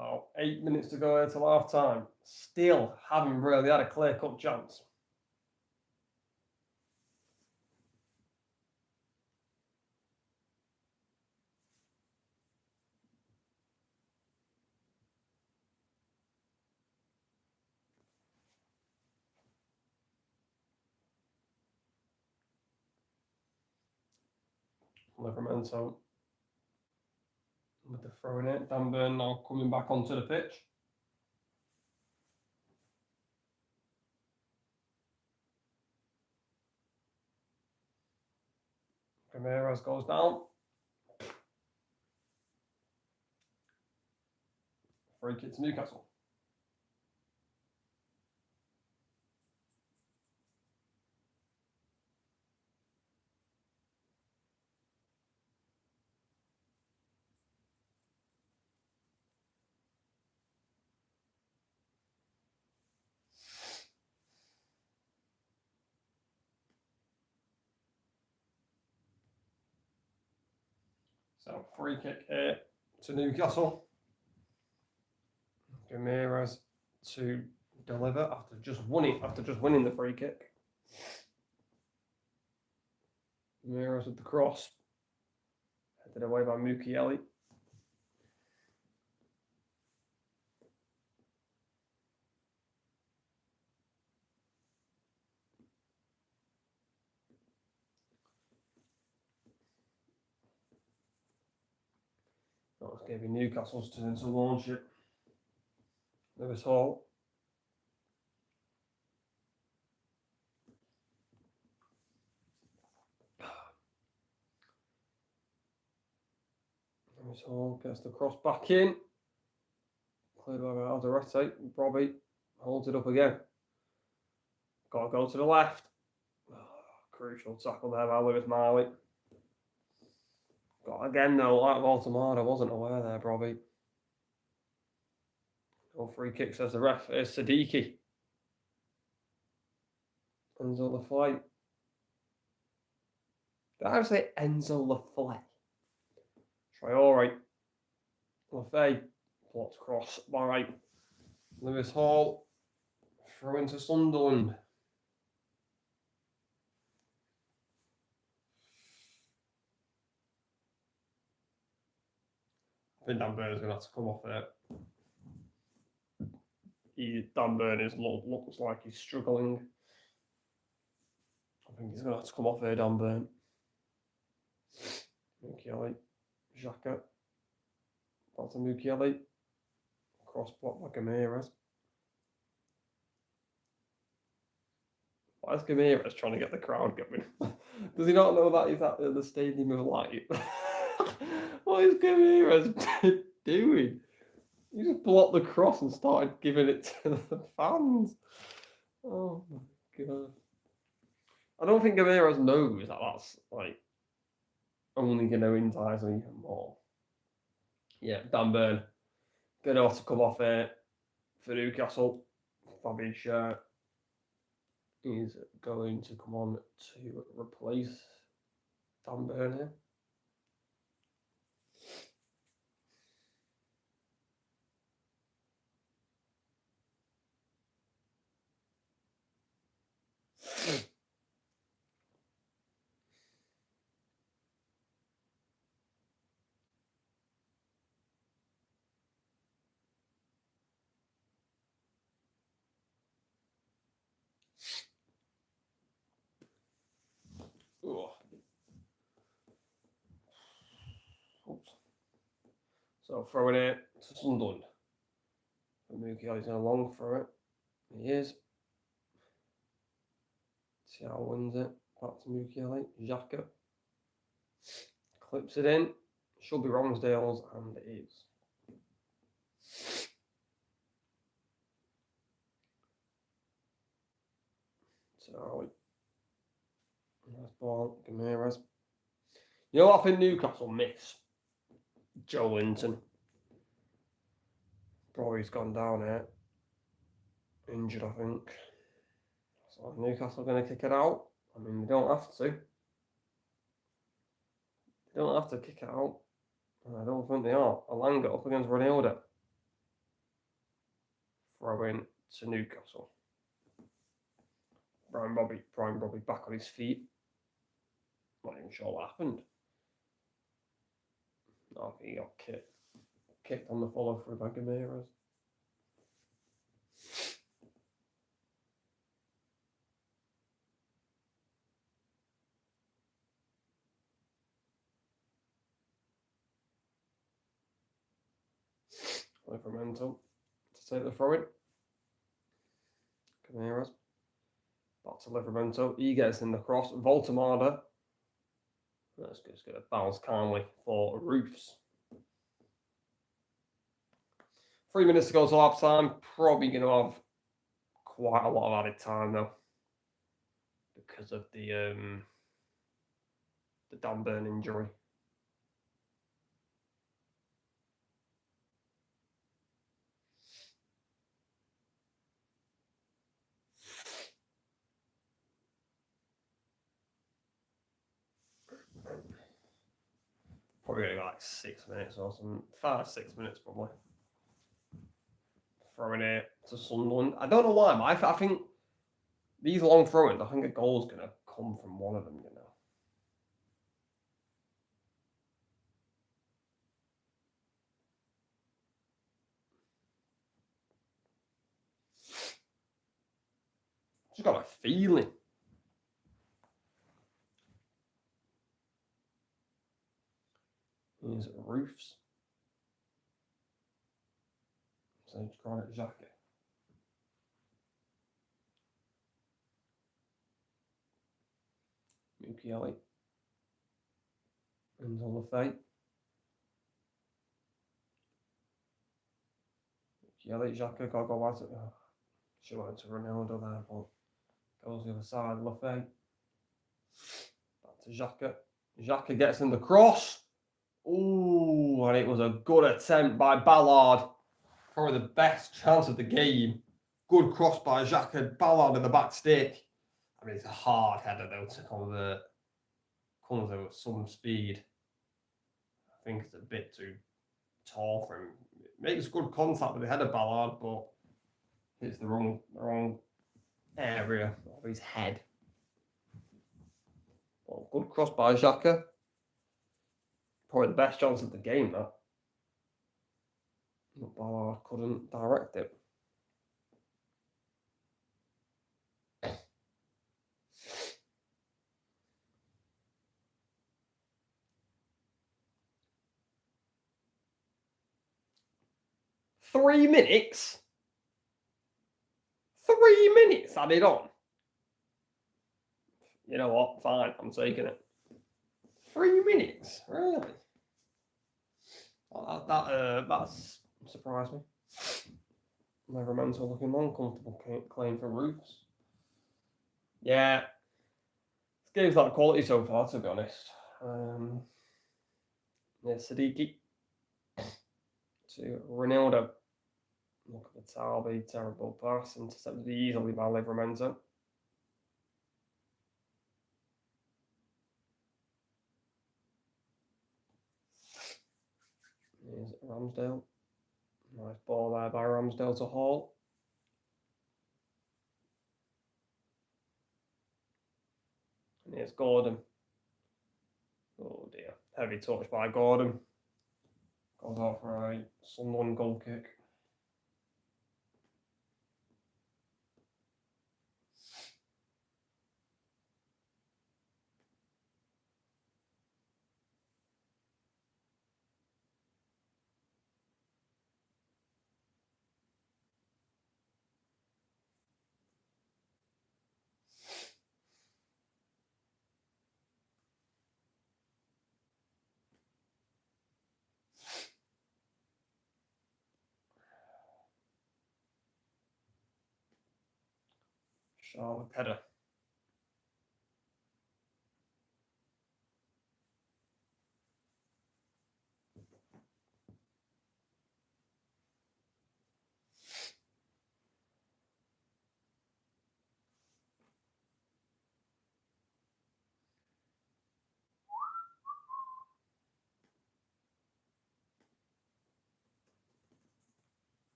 About 8 minutes to go here till half time. Still haven't really had a clear-cut chance. Livramento with the throw in it. Dan Burn now coming back onto the pitch. Ramirez goes down. Free kick to Newcastle. So free kick here to Newcastle. Ramirez to deliver after just winning the free kick. Ramirez with the cross. Headed away by Mukiele. That was going to be Newcastle's turn to launch it. Lewis Hall. Lewis Hall gets the cross back in. Cleared by Alderete. Robbie holds it up again. Got to go to the left. Crucial tackle there by Lewis Marley. Got again though, like Baltimore, I wasn't aware there, Robbie. No free kick, says the ref. It's Siddiqui. Ends on the flight. Did I say Enzo Lafay? Traore. Lafay. Blocked cross by Lewis Hall. Throw into Sunderland. I think Dan Burn is going to have to come off there. Dan Burn looks like he's struggling. I think he's going to have to come off there, Dan Burn. Mukiele. Xhaka. Back to Mukiele. Cross block by Gameras. Why is Gameras trying to get the crowd going? Does he not know that he's at the Stadium of Light? What is Gameras doing? He just blocked the cross and started giving it to the fans. Oh my god. I don't think Gameras knows that that's like only going to entice him even more. Yeah, Dan Burn going to have to come off here for Newcastle. Fabian Schär is going to come on to replace Dan Burn here. Oops. So throwing it to Sunderland. Mukiele's going to long throw it. He is. Thiago wins it. Back to Mukiele. Xhaka. Clips it in. Should be Ramsdale's, and it is. So, nice ball. Gameras. You know what I think Newcastle miss? Joe Linton. Probably he's gone down here. Injured, I think. So Newcastle going to kick it out. I mean, they don't have to. They don't have to kick it out. And I don't think they are. Alanga up against Ronaldo. Throw in to Newcastle. Brian Bobby back on his feet. Not even sure what happened. No, I think he got kicked on the follow through by Gameras. Livramento to take the throw in. Gameras. Back to Livramento. He gets in the cross. Voltemada. That's just going to bounce kindly for Roofs. 3 minutes to go till half time. Probably going to have quite a lot of added time though, because of the Dan Burn injury. Probably going to go like 6 minutes or something. 5-6 minutes probably. Throwing it to Sunderland. I don't know why, but I think these long throw-ins, I think a goal's going to come from one of them, you know. Just got a feeling. Here's Roofs. So he's trying it Xhaka. Mukiele. And on the fight. Mukiele, Xhaka, got to go at it. Oh, should have went to Ronaldo there, but goes the other side. Lafay. Back to Xhaka. Xhaka gets in the cross. Ooh, and it was a good attempt by Ballard. Probably the best chance of the game. Good cross by Xhaka. Ballard in the back stick. I mean, it's a hard header though to convert. comes out with some speed. I think it's a bit too tall for him. It makes good contact with the header, Ballard, but hits the wrong area of his head. Well, good cross by Xhaka. Probably the best chance of the game, that. But Ballard couldn't direct it. Three minutes added on. You know what? Fine, I'm taking it. 3 minutes, really? That's surprised me. Neverman's looking uncomfortable claim for Roofs. Yeah, this game's not quality so far, to be honest. Yeah, Siddiqui to Ronaldo. Look at the Talby, terrible pass, intercepted easily by Livramento. Here's Ramsdale. Nice ball there by Ramsdale to Hall. And here's Gordon. Oh dear. Heavy touch by Gordon. Goes out for a Sunderland goal kick. Charlotte header.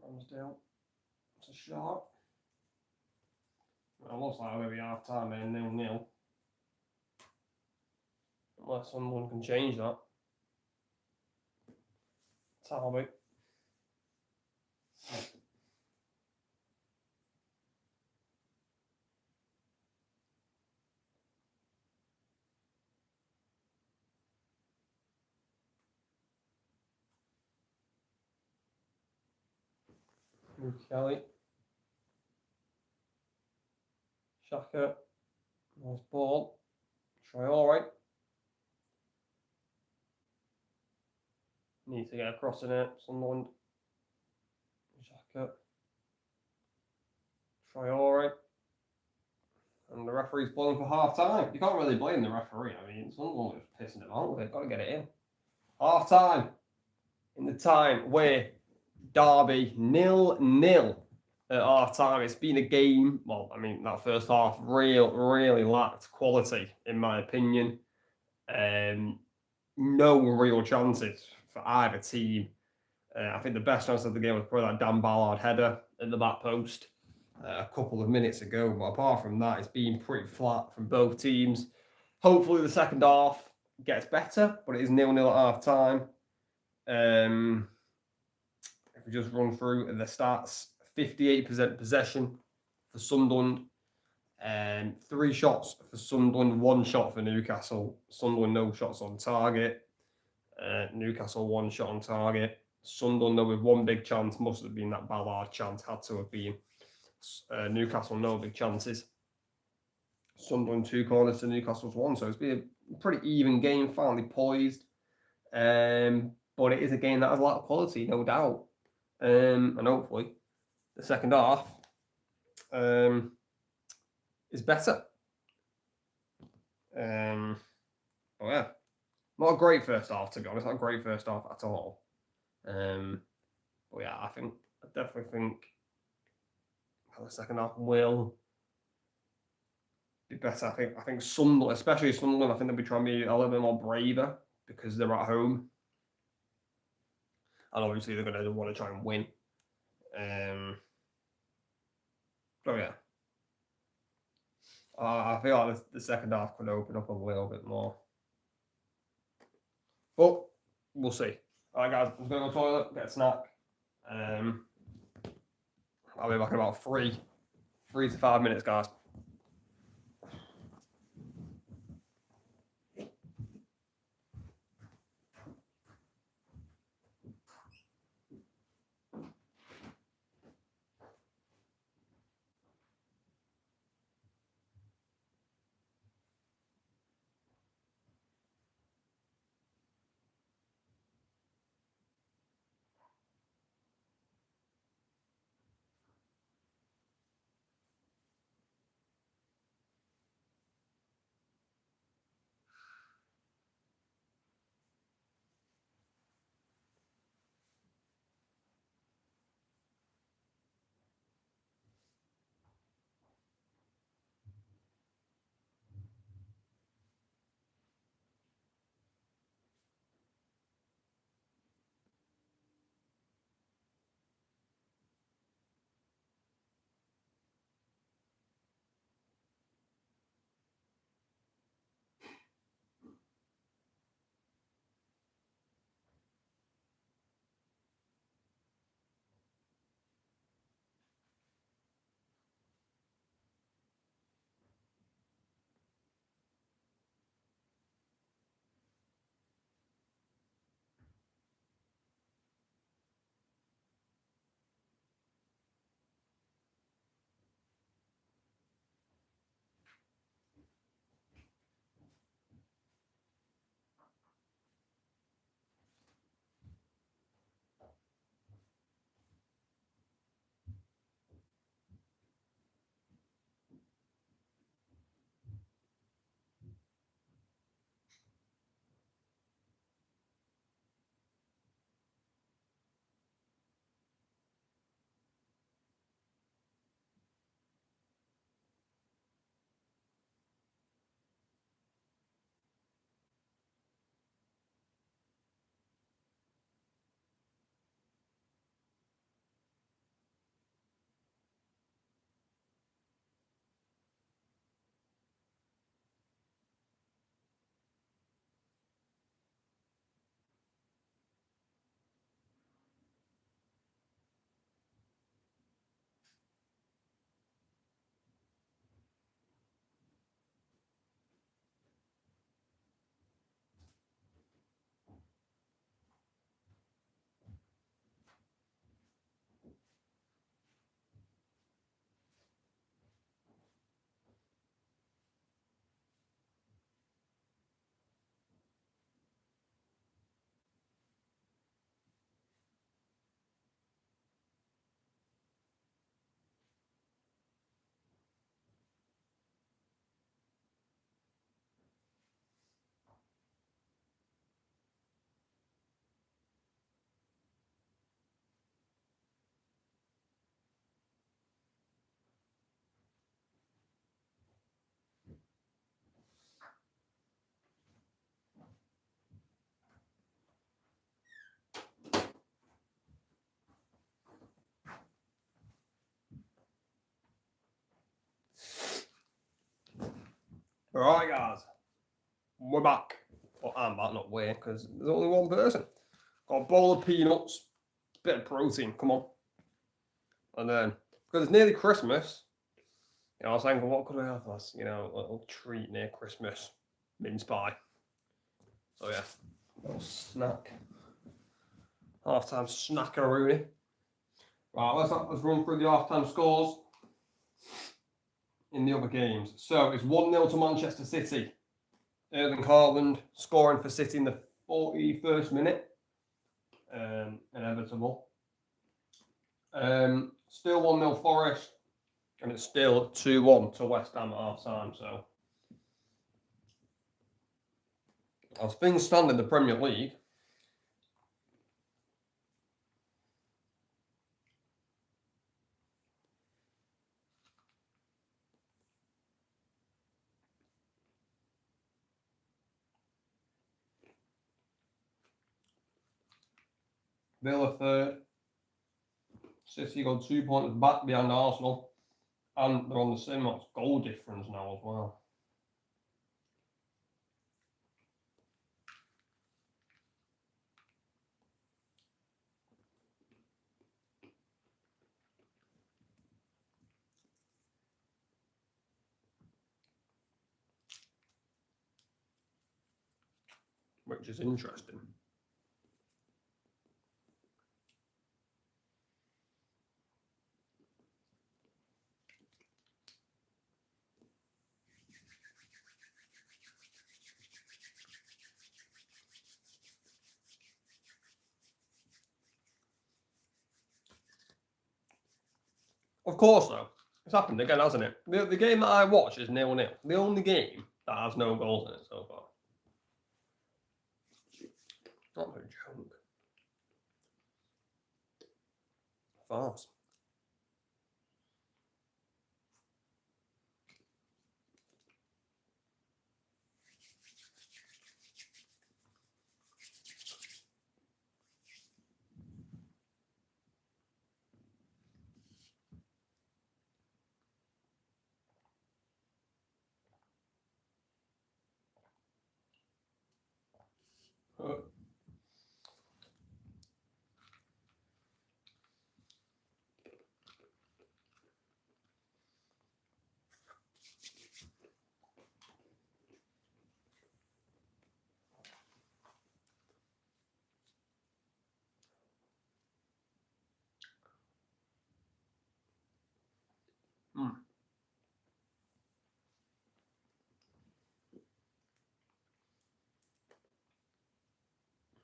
Ramsdale. It's a shot. Well, it looks like maybe half time there, 0-0. Unless someone can change that. Talby. Kelly. Xhaka. Nice ball. Try all right. Need to get across in it. Sunderland. Xhaka. Try all right. And the referee's blowing for half time. You can't really blame the referee. I mean, Sunderland was pissing him out. They've got to get it in. Half time. In the time where Derby 0-0 at half time. It's been a game. Well, I mean, that first half really lacked quality, in my opinion. No real chances for either team. I think the best chance of the game was probably that Dan Ballard header at the back post a couple of minutes ago. But apart from that, it's been pretty flat from both teams. Hopefully, the second half gets better, but it is 0-0 at half time. If we just run through the stats, 58% possession for Sunderland, 3 shots for Sunderland, 1 shot for Newcastle. Sunderland, no shots on target. Newcastle, 1 shot on target. Sunderland, though, with 1 big chance, must have been that Ballard chance, had to have been. Newcastle, no big chances. Sunderland, 2 corners to Newcastle's 1. So it's been a pretty even game, finally poised. But it is a game that has a lot of quality, no doubt. And hopefully the second half is better. But yeah, not a great first half, to be honest. Not a great first half at all. But yeah, I definitely think the second half will be better. I think Sunderland, especially Sunderland, I think they'll be trying to be a little bit more braver because they're at home. And obviously they're going to want to try and win. So yeah. I feel like the second half could open up a little bit more. But we'll see. Alright guys, I'm going to go to the toilet, get a snack. I'll be back in about 3 to 5 minutes, guys. Alright guys, we're back. Well, I'm back, not we, because there's only one person. Got a bowl of peanuts, bit of protein, come on. And then, because it's nearly Christmas, I was thinking, what could I have as, a little treat near Christmas? Mince pie. So yeah, little snack. Half-time snackaroonie. Right, let's run through the half-time scores in the other games. So it's 1-0 to Manchester City. Erling Haaland scoring for City in the 41st minute. Inevitable. Still 1-0 Forest. And it's still 2-1 to West Ham at half-time. So as things stand in the Premier League, Villa third. City got 2 points back behind Arsenal. And they're on the same goal difference now as well. Which is interesting. Of course, though. It's happened again, hasn't it? The game that I watch is 0-0. The only game that has no goals in it so far. Not a joke. Farce.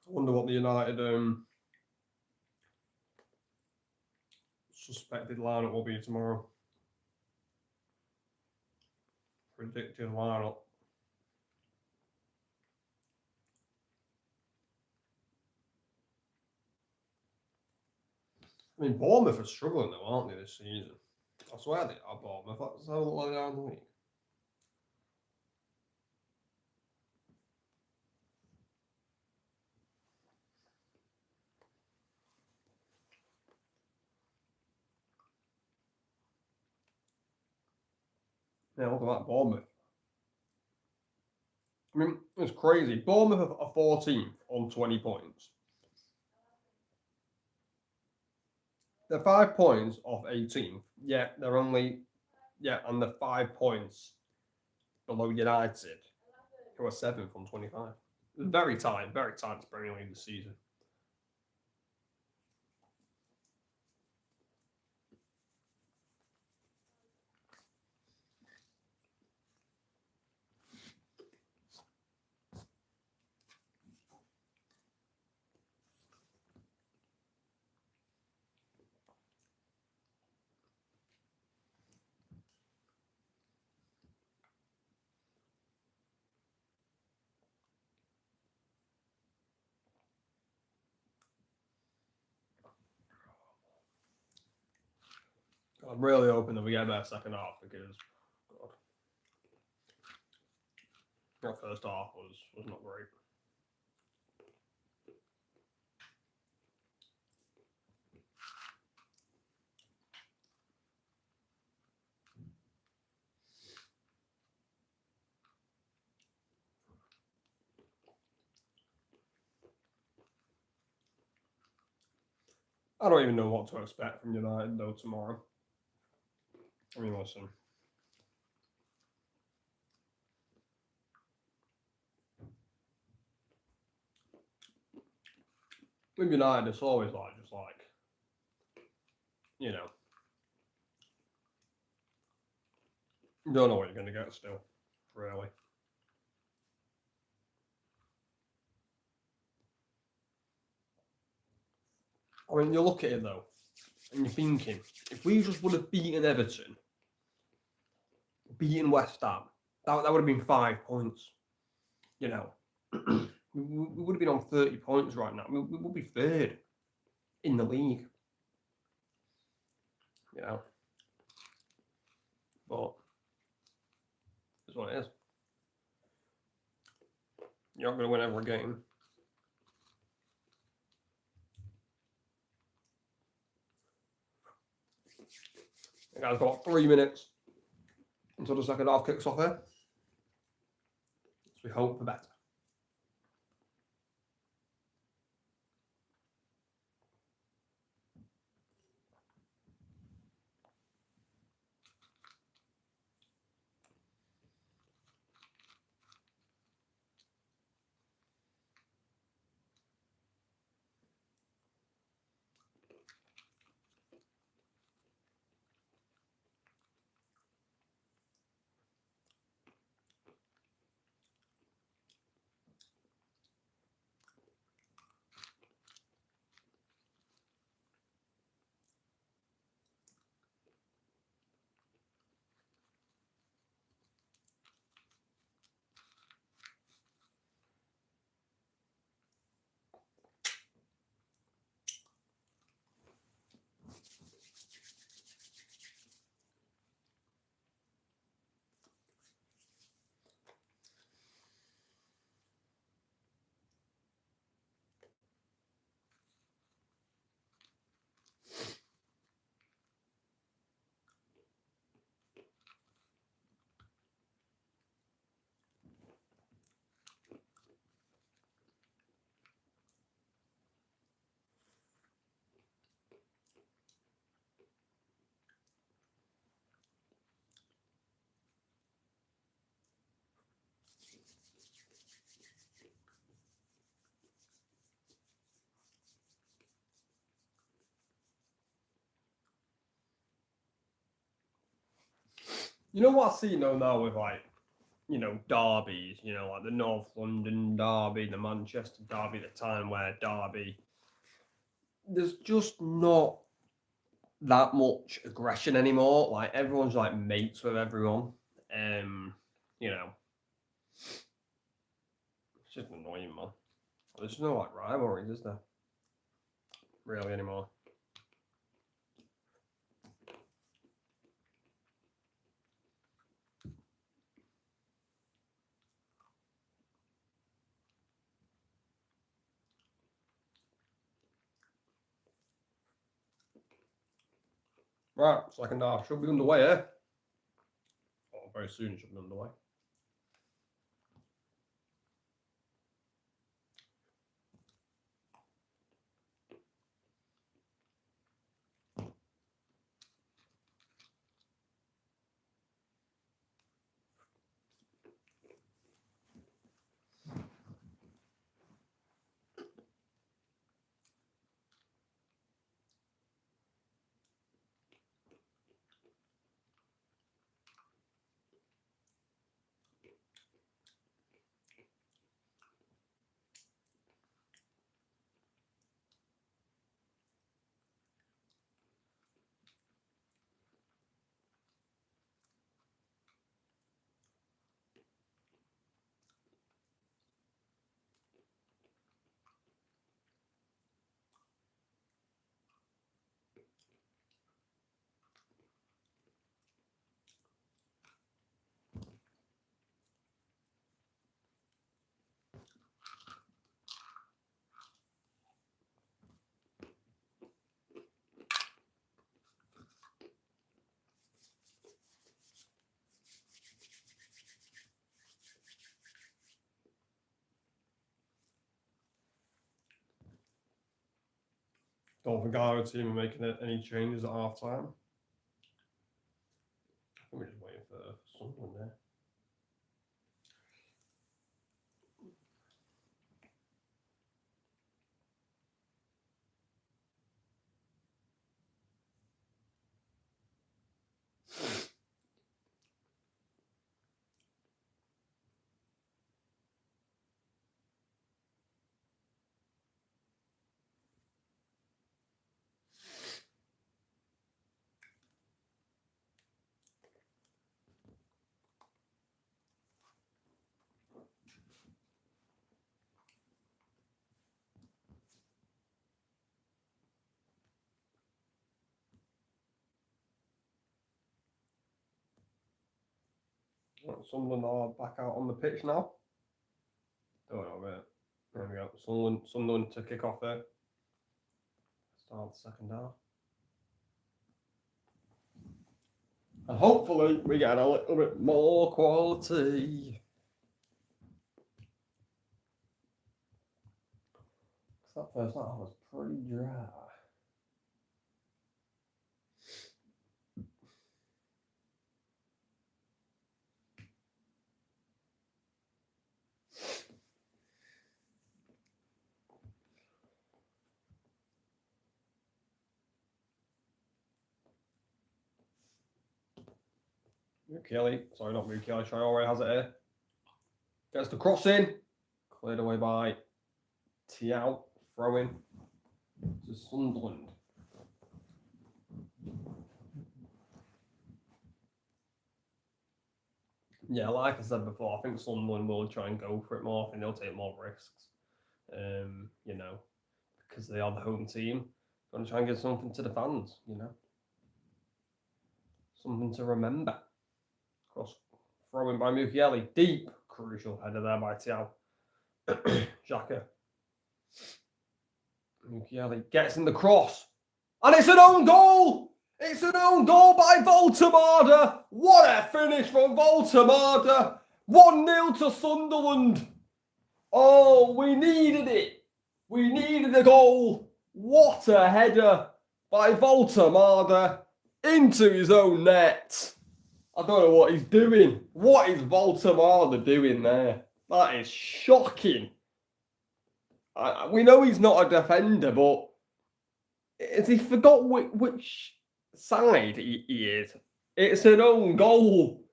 I wonder what the United suspected lineup will be tomorrow. Predicted lineup. I mean, Bournemouth are struggling though, aren't they, this season? I swear they are, Bournemouth. That's how they look like they are in the league. Yeah, look at that, Bournemouth. I mean, it's crazy. Bournemouth are 14th on 20 points. They're 5 points off 18th. Yeah, they're only, and they're 5 points below United, who are 7th on 25. It's very tight Premier League this season. I'm really hoping that we get that second half because, God, that first half was not great. I don't even know what to expect from United though tomorrow. I mean, listen. With United, it's always just like, you know, you don't know what you're going to get still, really. I mean, you look at it though, and you're thinking, if we just would have beaten Everton, beaten West Ham, that would have been 5 points. You know, we would have been on 30 points right now. We would be third in the league. You know, but that's what it is. You're not going to win every game. You guys got 3 minutes until the second half kicks off here. So we hope for better. You know what I see now with like, derbies, like the North London derby, the Manchester derby, the Tyne-Wear derby. There's just not that much aggression anymore. Like everyone's like mates with everyone. It's just annoying, man. There's no like rivalries, is there? Really anymore. Right, second half should be underway, eh? Oh, very soon it should be underway. Don't think our team are making any changes at half time. I think we're just waiting for Sunderland there. Sunderland are back out on the pitch now. Oh no, wait. There we go. Sunderland to kick off there. Start the second half. And hopefully we get a little bit more quality. That first half was pretty dry. Kelly, sorry, not Kelly. Traore has it here. Gets the cross in. Cleared away by Tiao. Throw in to Sunderland. Yeah, like I said before, I think Sunderland will try and go for it more. I think they'll take more risks. You know, because they are the home team. Going to try and give something to the fans, you know. Something to remember. Cross throw in by Mukiele. Deep. Crucial header there by Tiao. Xhaka. Mukiele gets in the cross. And it's an own goal! It's an own goal by Voltemade. What a finish from Voltemade. 1-0 to Sunderland. Oh, we needed it. We needed a goal. What a header by Voltemade into his own net. I don't know what he's doing. What is Voltemade doing there? That is shocking. We know he's not a defender, but has he forgot which side he is? It's an own goal.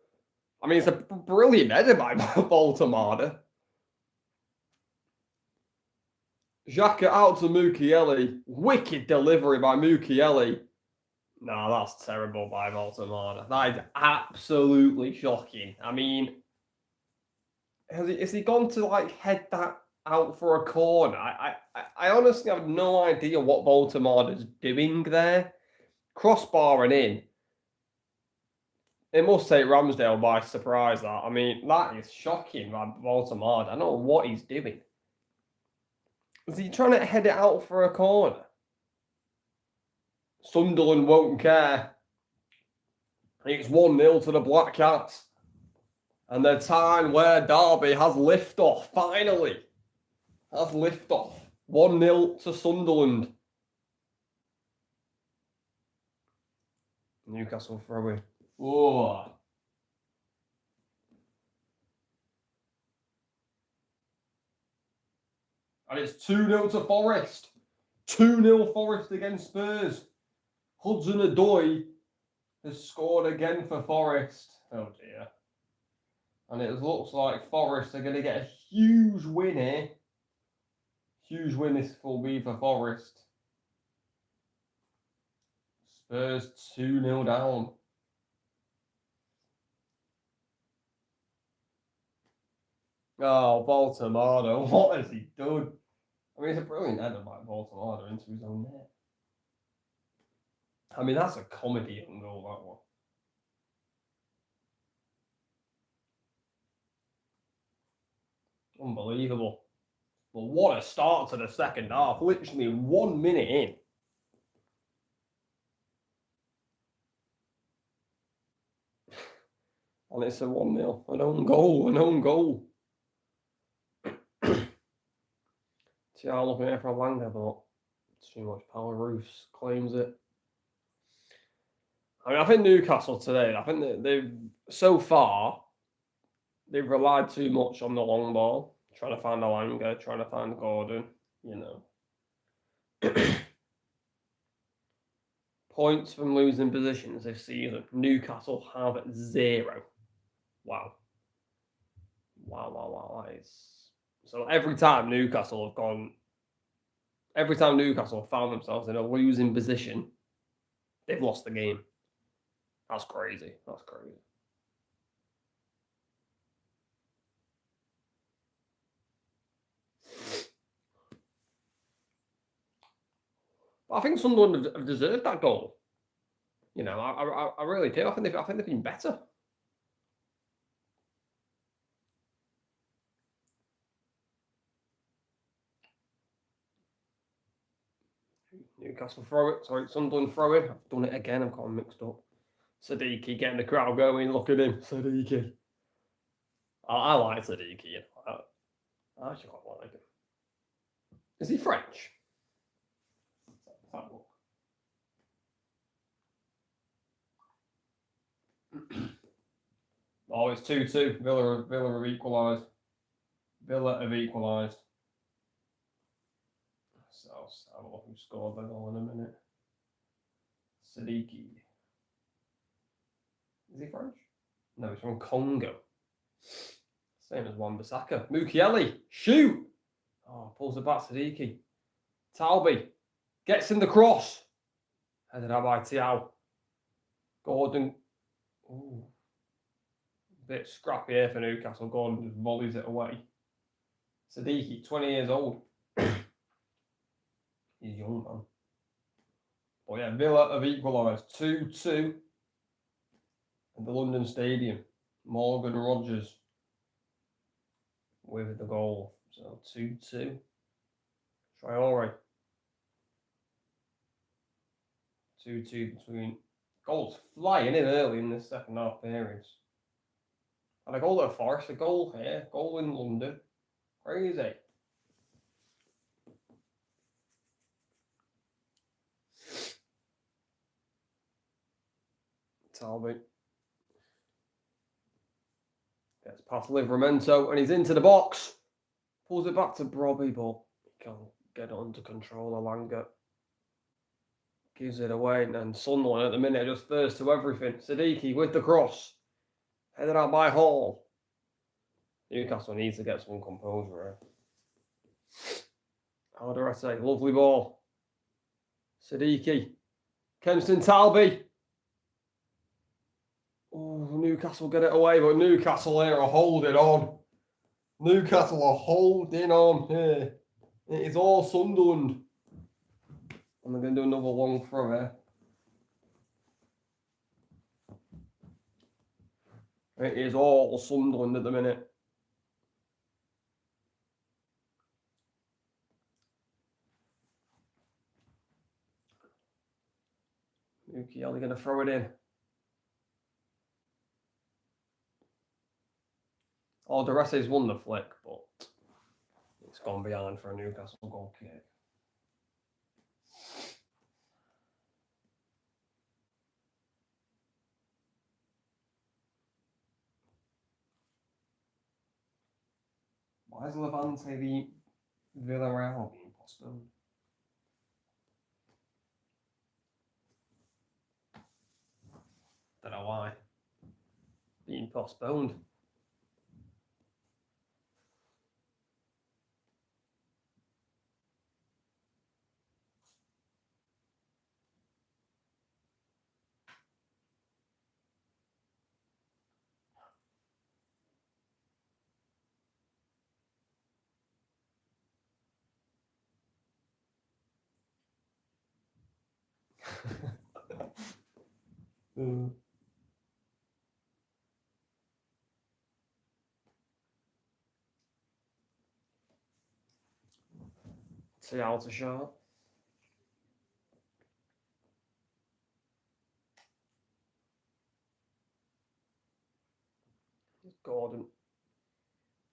I mean, it's a brilliant header by Voltemade. Xhaka out to Mukiele. Wicked delivery by Mukiele. No, that's terrible by Voltemade. That is absolutely shocking. I mean, has he gone to like head that out for a corner? I honestly have no idea what Voltemade is doing there. Crossbar and in. It must take Ramsdale by surprise, that. I mean, that is shocking by Voltemade. I don't know what he's doing. Is he trying to head it out for a corner? Sunderland won't care. It's 1-0 to the Black Cats. And the time where Derby has lift-off, finally. Has lift-off. 1-0 to Sunderland. Newcastle throwing. Oh. And it's 2-0 to Forest. 2-0 Forest against Spurs. Hudson-Odoi has scored again for Forest. Oh dear. And it looks like Forest are going to get a huge win here. Huge win this will be for Forest. Spurs 2-0 down. Oh, Voltemade, what has he done? I mean, it's a brilliant header by Voltemade into his own net. I mean, that's a comedy on goal, that one. Unbelievable. Well, what a start to the second half. Literally 1 minute in. And it's a 1-0. An own goal. Tiao looking here for a Langer, but too much power. Roofs claims it. I mean, I think Newcastle today, I think that they've relied too much on the long ball. Trying to find a Langer, trying to find Gordon, you know. Points from losing positions this season. Newcastle have 0. Wow. That is... So every time Newcastle have found themselves in a losing position, they've lost the game. That's crazy. But I think Sunderland have deserved that goal. You know, I really do. I think they've been better. Newcastle throw it. Sorry, Sunderland throw it. I've done it again. I've got them mixed up. Siddiqui getting the crowd going. Look at him, Siddiqui. I like Siddiqui. You know, I actually quite like him. Is he French? Let's have a look. Oh, it's 2-2. Villa have equalised. Villa have equalised. So I'll have a look who scored the goal in a minute. Siddiqui. Is he French? No, he's from Congo. Same as Wan-Bissaka. Mukiele, shoot! Oh, pulls it back, Siddiqui. Talby gets in the cross. Headed out by Thiaw. Gordon. Ooh. Bit scrappy here for Newcastle. Gordon just volleys it away. Siddiqui, 20 years old. He's young, man. But yeah, Villa have equalised 2-2 at the London Stadium. Morgan Rogers with the goal. So 2-2. Traore. 2-2 between. Goals flying in early in the second half periods. And a goal at Forest, a goal here, goal in London. Crazy. Talbot gets past Livramento and he's into the box. Pulls it back to Brobby, but he can't get it under control. Alanga gives it away, and Sunderland at the minute are just first to everything. Siddiqui with the cross. Headed out by Hall. Newcastle needs to get some composure here. Alderete, lovely ball. Siddiqui. Kempston Talby. Oh, Newcastle get it away, but Newcastle here are holding on. Newcastle are holding on here. It is all Sunderland. And they're going to do another long throw here. It is all Sunderland at the minute. Mukiele going to throw it in. Alderete's won the flick, but it's gone behind for a Newcastle goal kick. Why is Levante the Villarreal being postponed? Don't know why. Being postponed. See out a shot. Gordon.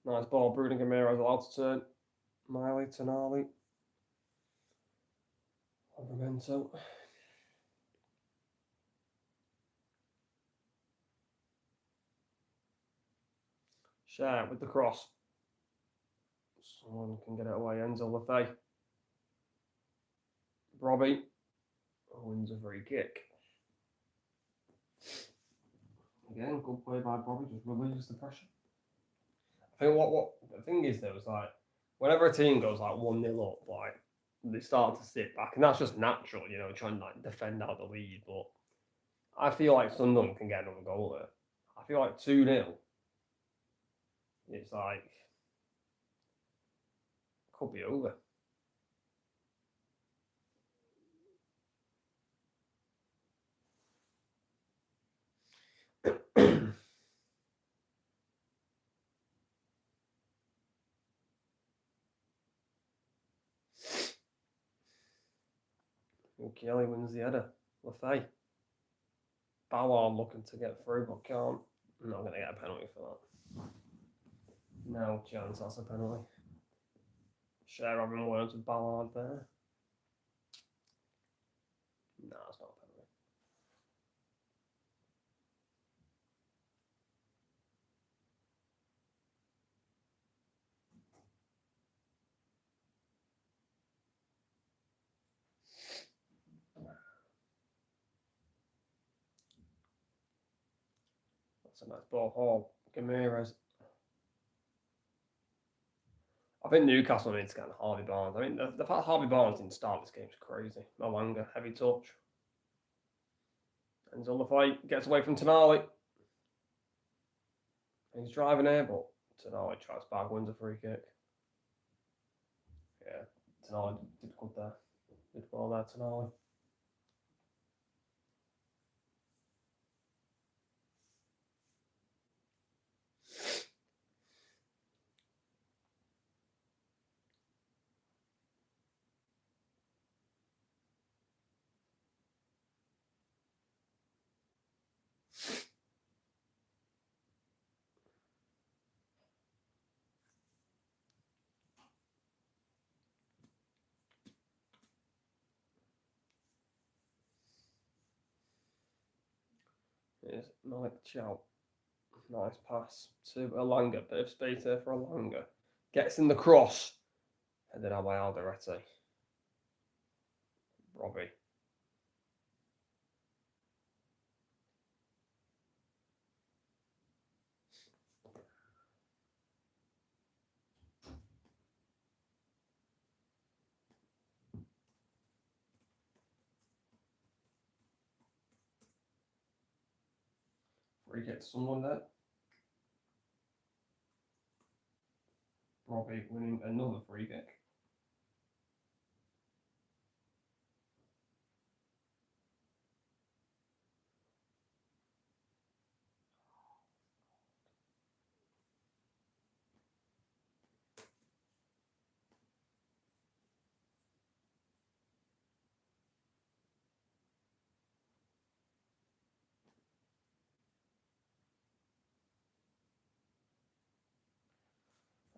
Nice ball. Bruno Gamero is allowed to turn. Miley, Tonali. Livramento. Share with the cross. Someone can get it away. Enzo Lefebvre. Robbie wins a free kick. Again, good play by Bobby, just relieves the pressure. I think what the thing is though is like whenever a team goes like 1-0 up, like they start to sit back, and that's just natural, you know, trying to like defend out the lead. But I feel like Sunderland can get another goal there. I feel like 2-0. It's like could be over. Kelly wins the header. Lefebvre. Ballard looking to get through, but can't. I'm not going to get a penalty for that. No chance that's a penalty. Share having words with Ballard there. No, it's not a penalty. That's a nice ball. Hall. Gamirez. I think Newcastle needs to get Harvey Barnes. I mean, the fact Harvey Barnes didn't start this game is crazy. Malanga, heavy touch. Ends on the fight, gets away from Tonali. He's driving here, but Tonali tries back, wins a free kick. Yeah, Tonali did good there. Did well there, Tonali. Here's Malik Chow. Nice pass to Alanga. Bit of space there for Alanga. Gets in the cross. Headed out by Alderete. Robbie. Free kick to someone there. Robbie winning another free kick.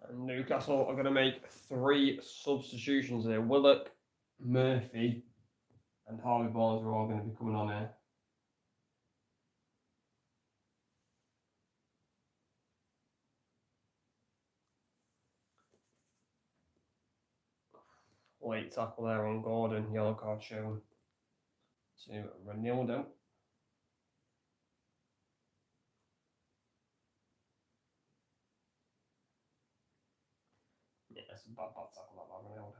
And Newcastle are going to make 3 substitutions here. Willock, Murphy, and Harvey Barnes are all going to be coming on here. Late tackle there on Gordon. Yellow card shown to Ronaldo. Yeah, it's a bad tackle that by Ronaldo.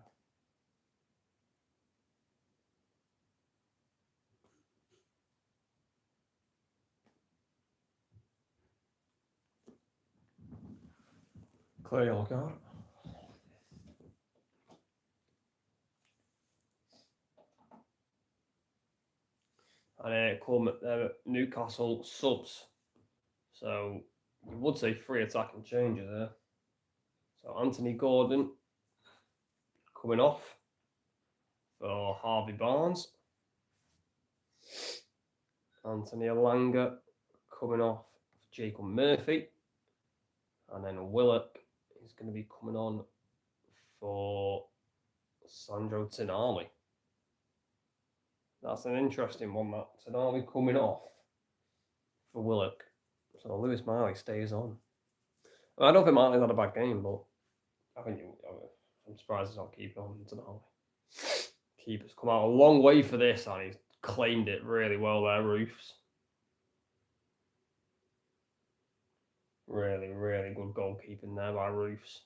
Clear yellow card. And here come Newcastle subs. So you would say 3 attacking changes there. So Anthony Gordon coming off for Harvey Barnes. Anthony Alanga coming off for Jacob Murphy. And then Willock is going to be coming on for Sandro Tonali. That's an interesting one, that. Tonali coming off for Willock. So Lewis Miley stays on. I don't think Martin's had a bad game, but I'm surprised he's not keeping on Tonali. Keeper's come out a long way for this, and he's claimed it really well there, Roofs. Really, really good goalkeeping there by Roofs.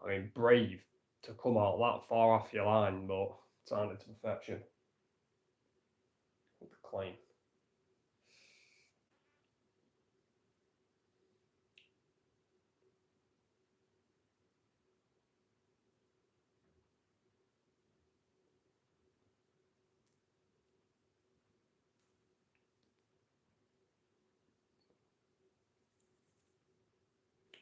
I mean, brave to come out that far off your line, but timed it to perfection. With the claim.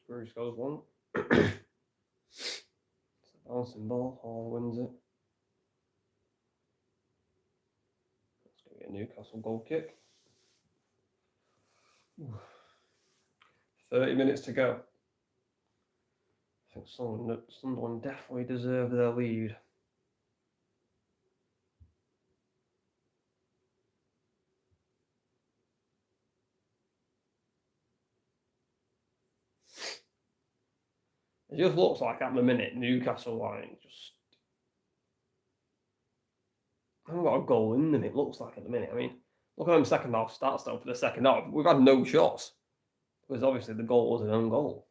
Bruce goes one. It's a bouncing ball. Hall wins it. going to be a Newcastle goal kick. 30 minutes to go. I think Sunderland definitely deserve their lead. It just looks like at the minute Newcastle haven't got a goal in them. It looks like at the minute. I mean, look at them second half stats though. For the second half, we've had no shots because obviously the goal was an own goal.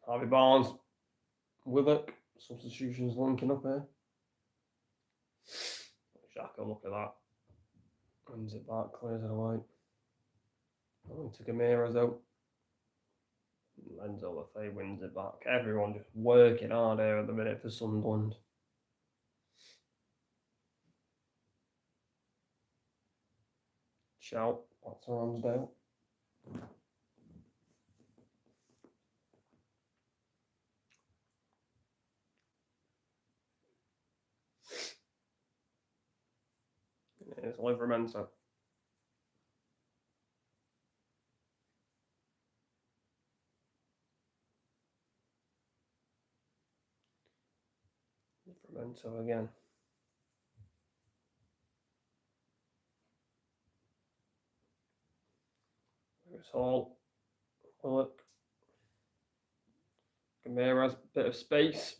Harvey Barnes, Willock, substitutions linking up here. Xhaka, look at that. Wins it back, clears it away. Oh, Gamera's out. Lenzo Lafay wins it back. Everyone just working hard here at the minute for Sunderland. Shout, that's Ramsdale. It's Livramento. Livramento again. There's Hall. Willock. Gamera's bit of space.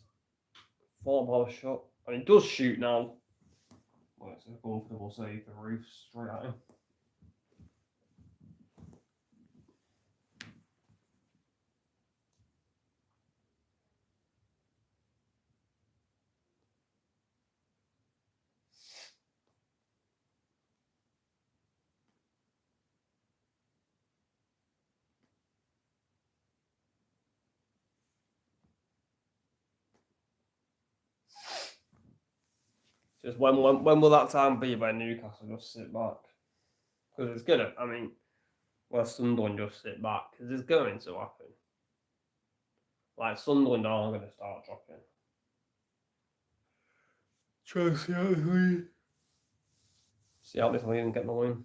4-ball shot. And he does shoot now. Well, it's a comfortable save for Roof straight at him. Just when will that time be by Newcastle just sit back? Because it's gonna. I mean, well, Sunderland just sit back because it's going to happen. Like Sunderland are going to start dropping. Try to see out this lead. See out this lead and get the win.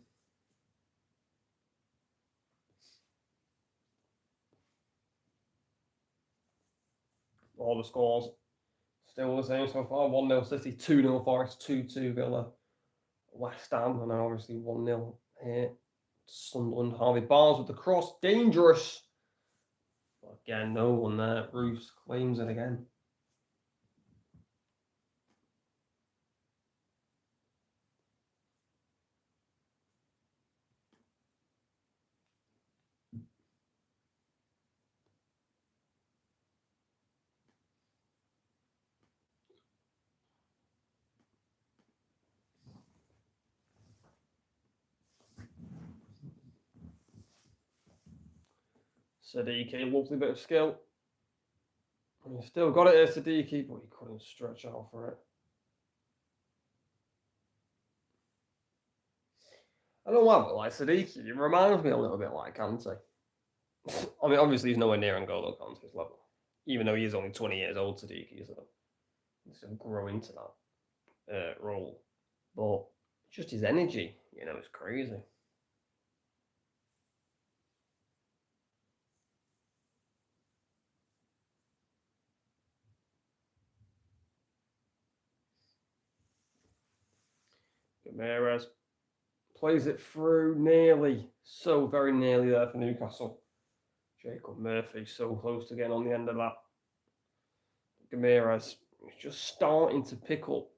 All the scores still the same so far. 1-0 City, 2-0 Forest, 2-2 Villa, West Ham, and then obviously 1-0 here. Sunderland. Harvey Barnes with the cross. Dangerous. But again, no one there. Roofs claims it again. Sadiki, lovely bit of skill. And he still got it here, Sadiki, but he couldn't stretch out for it. I don't know why, but like Sadiki, he reminds me a little bit like Kante. I mean, obviously he's nowhere near N'Golo Kante's level, even though he is only 20 years old, Sadiki, so he's going to grow into that role. But just his energy, it's crazy. Ramirez plays it through nearly, so very nearly there for Newcastle. Jacob Murphy so close to getting on the end of that. Ramirez is just starting to pick up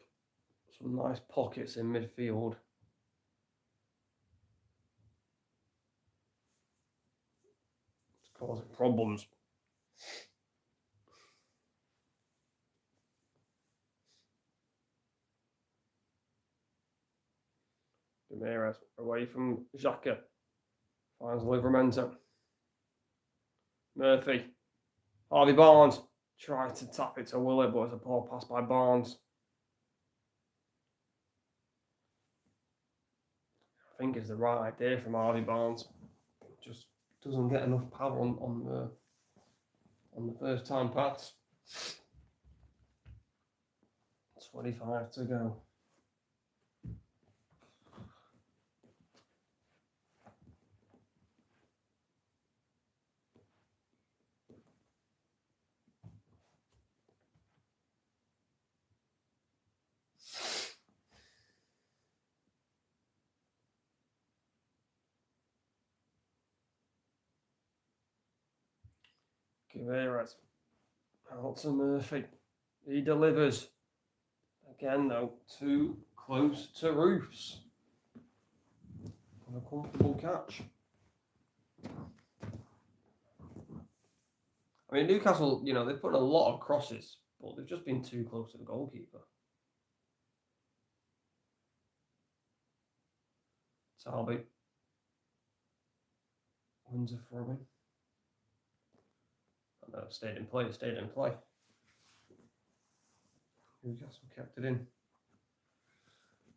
some nice pockets in midfield. It's causing problems. Ramirez away from Xhaka. Finds Livramento. Murphy. Harvey Barnes tries to tap it to Willett, but it's a poor pass by Barnes. I think it's the right idea from Harvey Barnes. just doesn't get enough power on the first time pass. 25 to go. Gaveiras out to Murphy. He delivers. Again, though, too close to Roofs. A comfortable catch. I mean, Newcastle, they've put a lot of crosses, but they've just been too close to the goalkeeper. Talby wins a throw-in. No, stayed in play. Newcastle kept it in.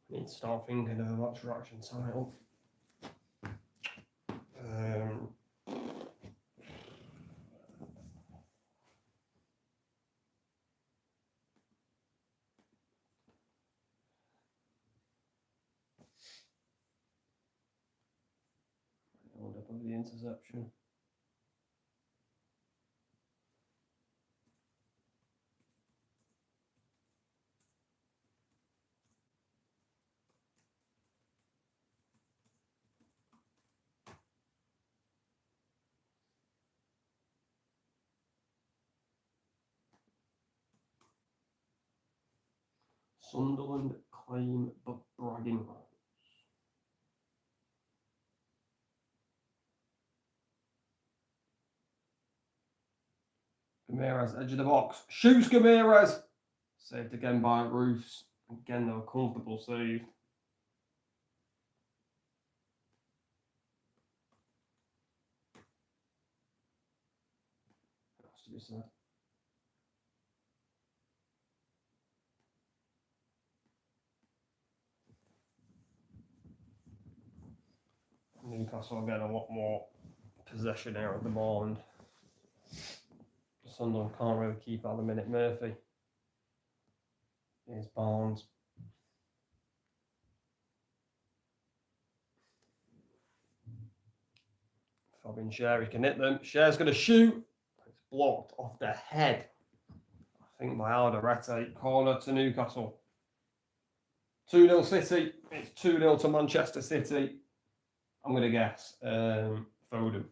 Need to start thinking of a match reaction title. Hold up with the interception. Sunderland claim the bragging rights. Gamiras, edge of the box. Shoots Gamiras! Saved again by Roofs. Again, though, a comfortable save. Has to be said. Newcastle are getting a lot more possession here at the ball, and Sunderland can't really keep out the minute. Murphy. Here's Barnes. Fabian Sherry can hit them. Sher's going to shoot. It's blocked off the head, I think, by Alderete. Corner to Newcastle. 2-0 City. It's 2-0 to Manchester City. I'm going to guess Foden.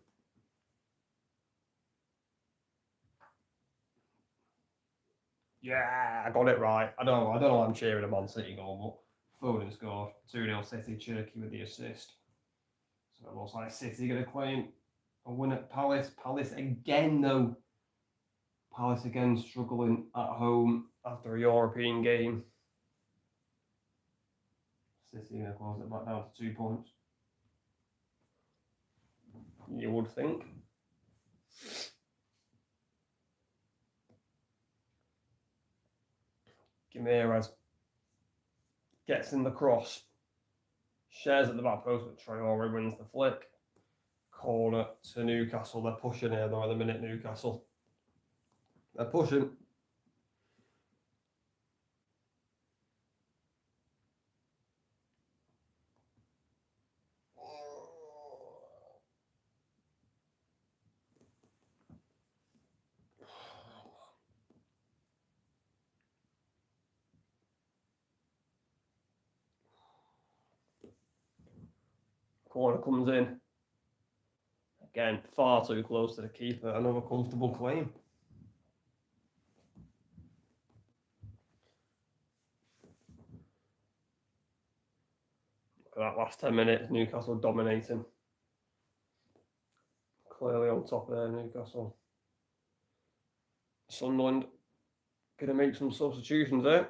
Yeah, I got it right. I don't know why I'm cheering a Man City goal, but Foden scored. 2-0 City. Cherky with the assist. So it looks like City going to claim a win at Palace. Palace again, though. Palace again struggling at home after a European game. City going to close it back down to 2 points. You would think. Gamiras gets in the cross. Shares at the back post, but Traore wins the flick. Corner to Newcastle. They're pushing here, though, at the minute, Newcastle. They're pushing. Corner comes in. Again, far too close to the keeper. Another comfortable claim. Look at that last 10 minutes. Newcastle dominating. Clearly on top there, Newcastle. Sunderland going to make some substitutions there.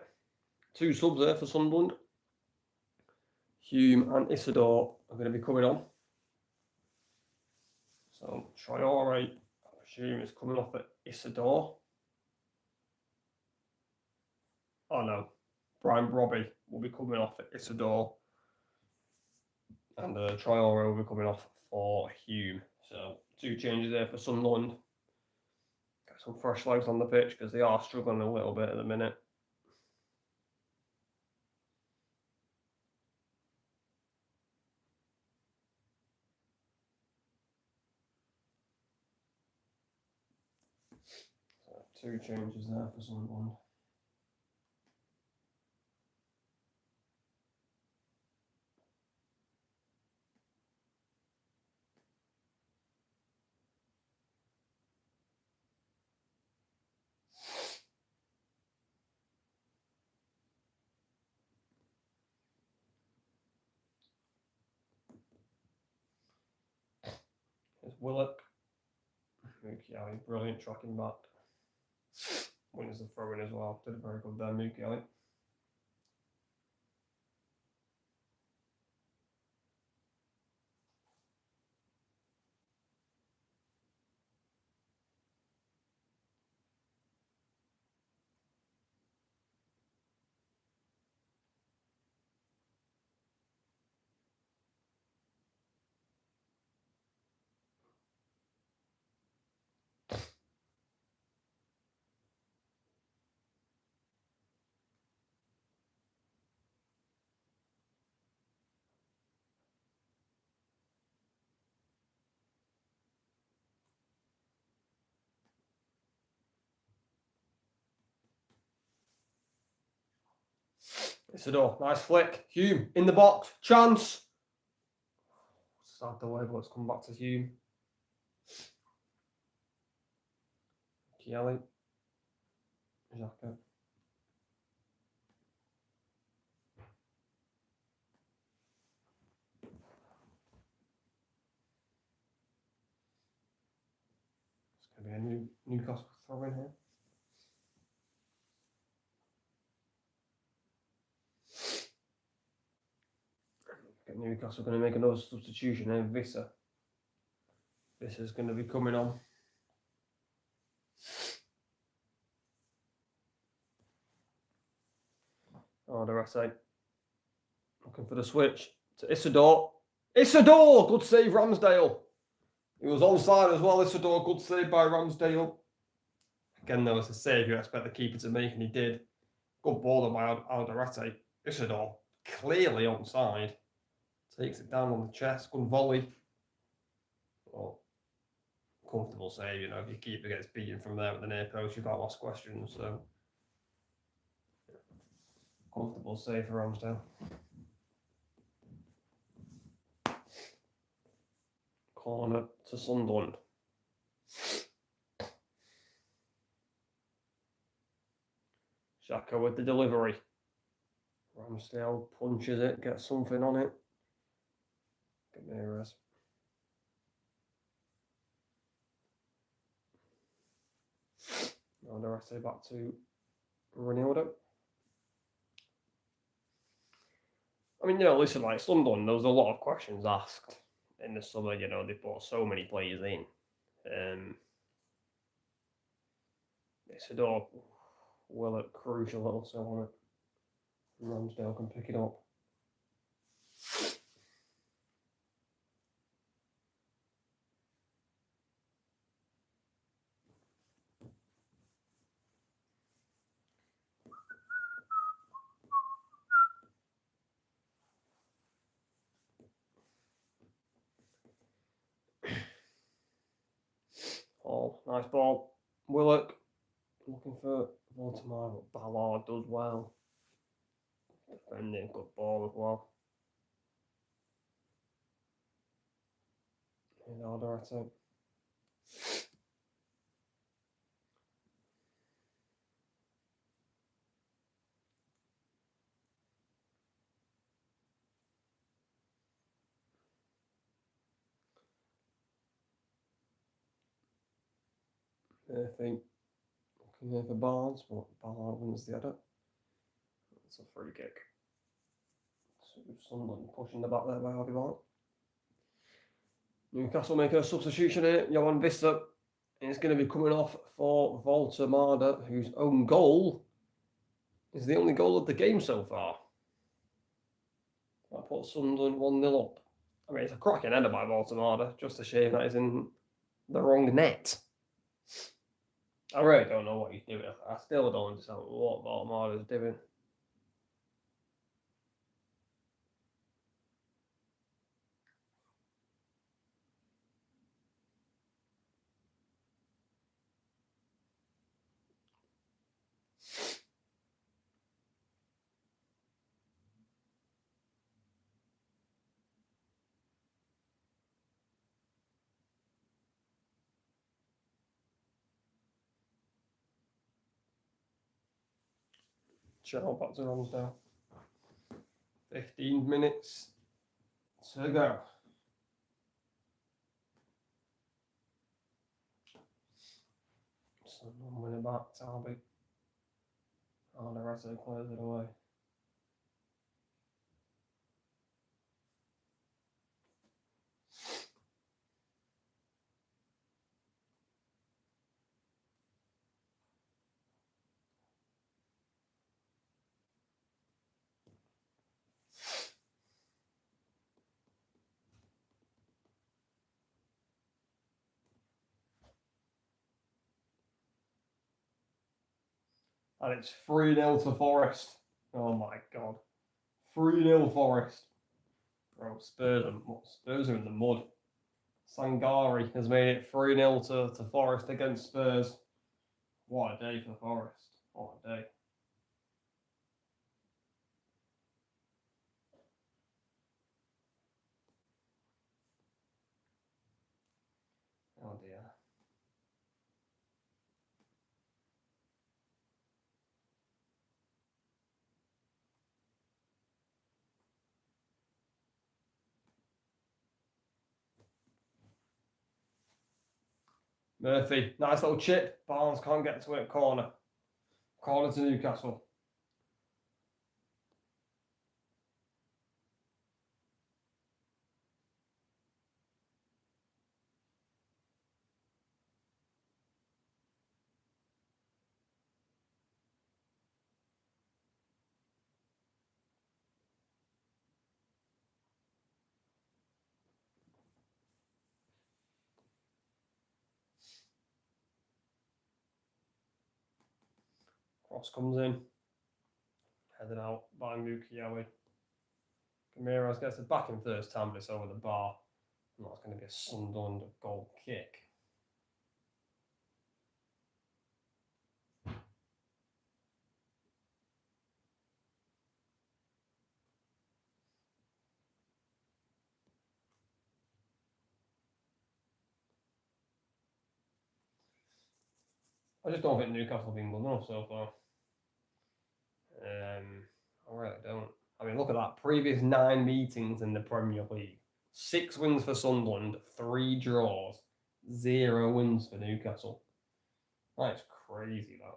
2 subs there for Sunderland. Hume and Isidore are going to be coming on. So Traore, I presume, is coming off at Isidore. Oh no, Brian Robbie will be coming off at Isidore. And Traore will be coming off for Hume. So 2 changes there for Sunderland. Got some fresh legs on the pitch because they are struggling a little bit at the minute. So 2 changes there for Sunderland. There's Willock. Mookie, brilliant tracking back. Wins the throw-in as well. Did very good there, Mookie. Isidore, nice flick. Hume in the box. Chance. Sad delay, but let's come back to Hume. Kelly. Xhaka. It's going to be a new Newcastle throw in here. Newcastle going to make another substitution in Vissa. This is going to be coming on. Oh, the rest eight. Looking for the switch to Isidore. Isidore! Good save, Ramsdale. He was onside as well, Isidore. Good save by Ramsdale. Again, though, it's a save you expect the keeper to make, and he did. Good ball by Alderete. Isidore, clearly onside. Takes it down on the chest. Good volley. Well, comfortable save, if your keeper gets beaten from there at the near post, you can't ask questions. So, comfortable save for Ramsdale. Corner to Sunderland. Xhaka with the delivery. Ramsdale punches it, gets something on it. Ramirez. And the rest of back to Ronaldo. I mean, listen, like Sunderland, there was a lot of questions asked in the summer. They brought so many players in. Isidore, Willock, crucial also on it. Ramsdale can pick it up. Oh, nice ball. Willock looking for Baltimore, but Ballard does well. Defending, good ball as well. Alderete. I think looking here for Barnes, but Ballard wins the header. It's a free kick. So Sunderland pushing the back there by Harvey Barnes. Newcastle make a substitution here. Johan Vista is going to be coming off for Walter Marder, whose own goal is the only goal of the game so far. That puts Sunderland 1-0 up I mean, it's a cracking header by Baltimore. Just a shame that he's in the wrong net. I really don't know what he's doing. I still don't understand what Baltimore is doing. Sure, back to runs now. 15 minutes to go. Someone winning back, Talby. Oh, the rest of the clears it away. And it's 3-0 to Forest. Oh my god. 3-0 Forest. Bro, Spurs are in the mud. Sangari has made it 3-0 to Forest against Spurs. What a day for Forest. What a day. Oh dear. Murphy, nice little chip. Barnes can't get to it. Corner. Corner to Newcastle. Cross comes in. Headed out by Mukiawi. Ramirez gets it back in first time, but it's over the bar. And that's going to be a Sunderland goal kick. I just don't think Newcastle have been good enough so far. I really don't. I mean, look at that. Previous 9 meetings in the Premier League. 6 wins for Sunderland, 3 draws, 0 wins for Newcastle. That's crazy, that.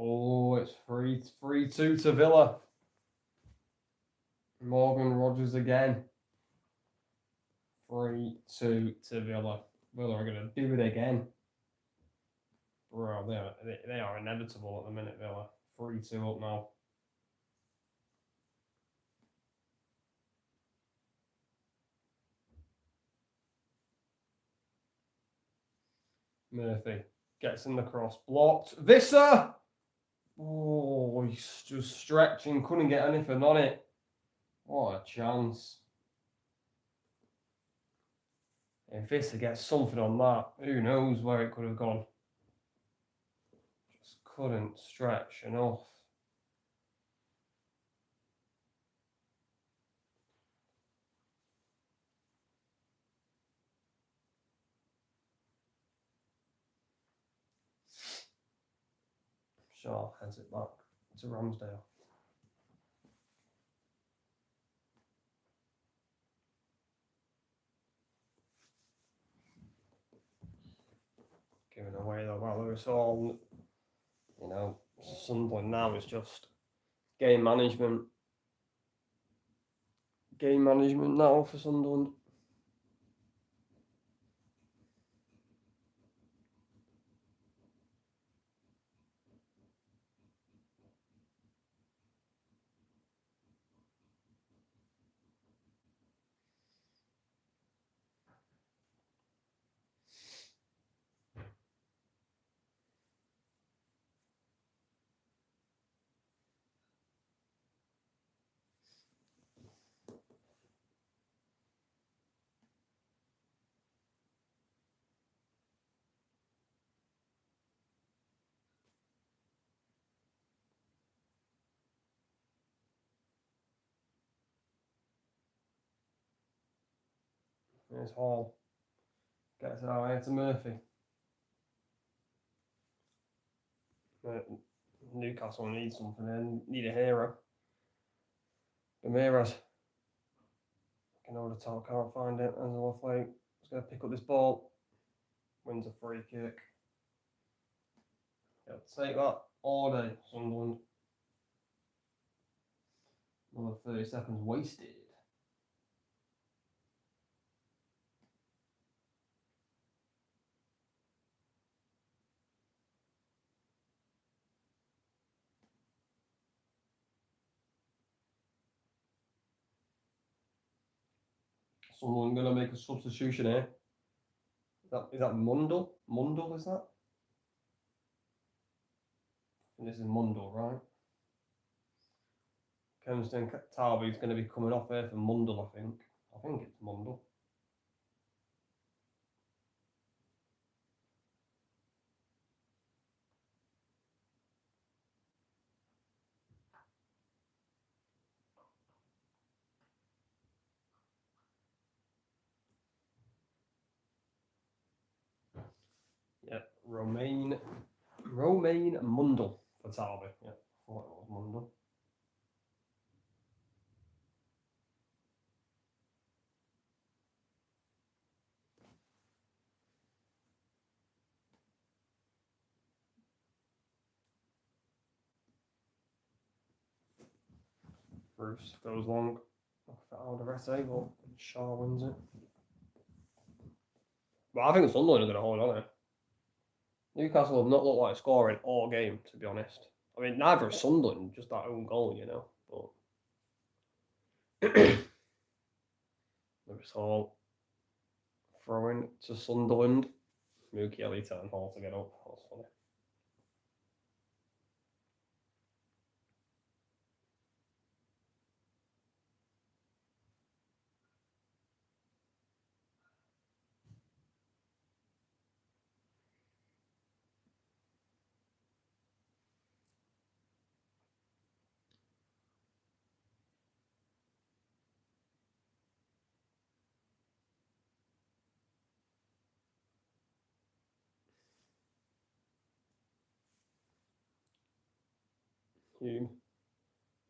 Oh, it's 3-2 to Villa. Morgan Rogers again. 3-2 to Villa. Villa are going to do it again. Bro, they are inevitable at the minute, Villa. 3-2 up now. Murphy gets in the cross. Blocked. Visser! Oh, he's just stretching. Couldn't get anything on it. What a chance. If Visser gets something on that, who knows where it could have gone. Just couldn't stretch enough. Shaw heads it back to Ramsdale. giving away though. Well, it's all, Sunderland now is just game management. Game management now for Sunderland. There's Hall. Gets it out here to Murphy. Newcastle needs something then. Need a hero. Ramirez. Can over the top, can't find it. As a Flake. He's going to pick up this ball. Wins a free kick. Take that all day, Sunderland. Another 30 seconds wasted. Someone going to make a substitution here. Is that Mundle? Mundle, is that? And this is Mundle, right? Kensington Tarby's going to be coming off here for Mundle, I think. I think it's Mundle. Yeah, Romain Mundle for Tarby. Yeah, I thought it was Mundle. Bruce goes long. Alderete, but Shaw wins it. But I think Sunderland are going to hold on here. Newcastle have not looked like scoring all game, to be honest. I mean, neither is Sunderland, just that own goal, But Lewis Hall throwing to Sunderland. Mukiele telling Hall to get up. That's funny.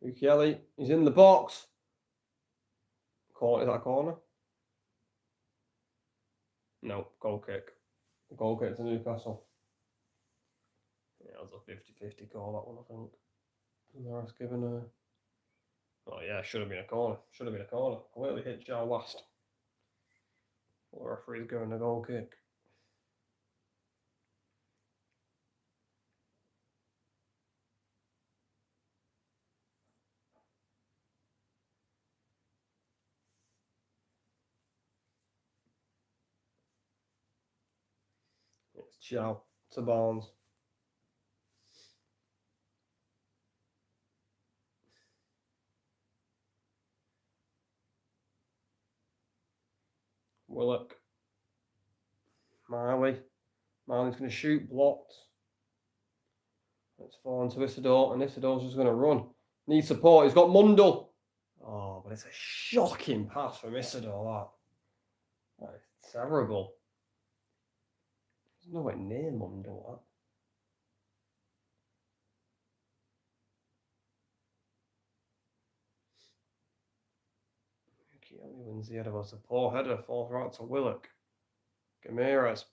Mukiele, he's in the box. Is that a corner? No, goal kick. Goal kick to Newcastle. Yeah, it was a 50-50 call, that one, I think. And the rest given a... Oh, yeah, should have been a corner. Should have been a corner. Completely hit Joe last. The referee's going a goal kick. It's Chow to Barnes. Willock. Marley's going to shoot, blocked. It's fallen to Isidore, and Isidore's just going to run. Needs support. He's got Mundle. Oh, but it's a shocking pass from Isidore, that is terrible. There's nowhere near Mundle, that. Mukiele wins the header. Was a poor header. Falls right to Willock. Ramirez.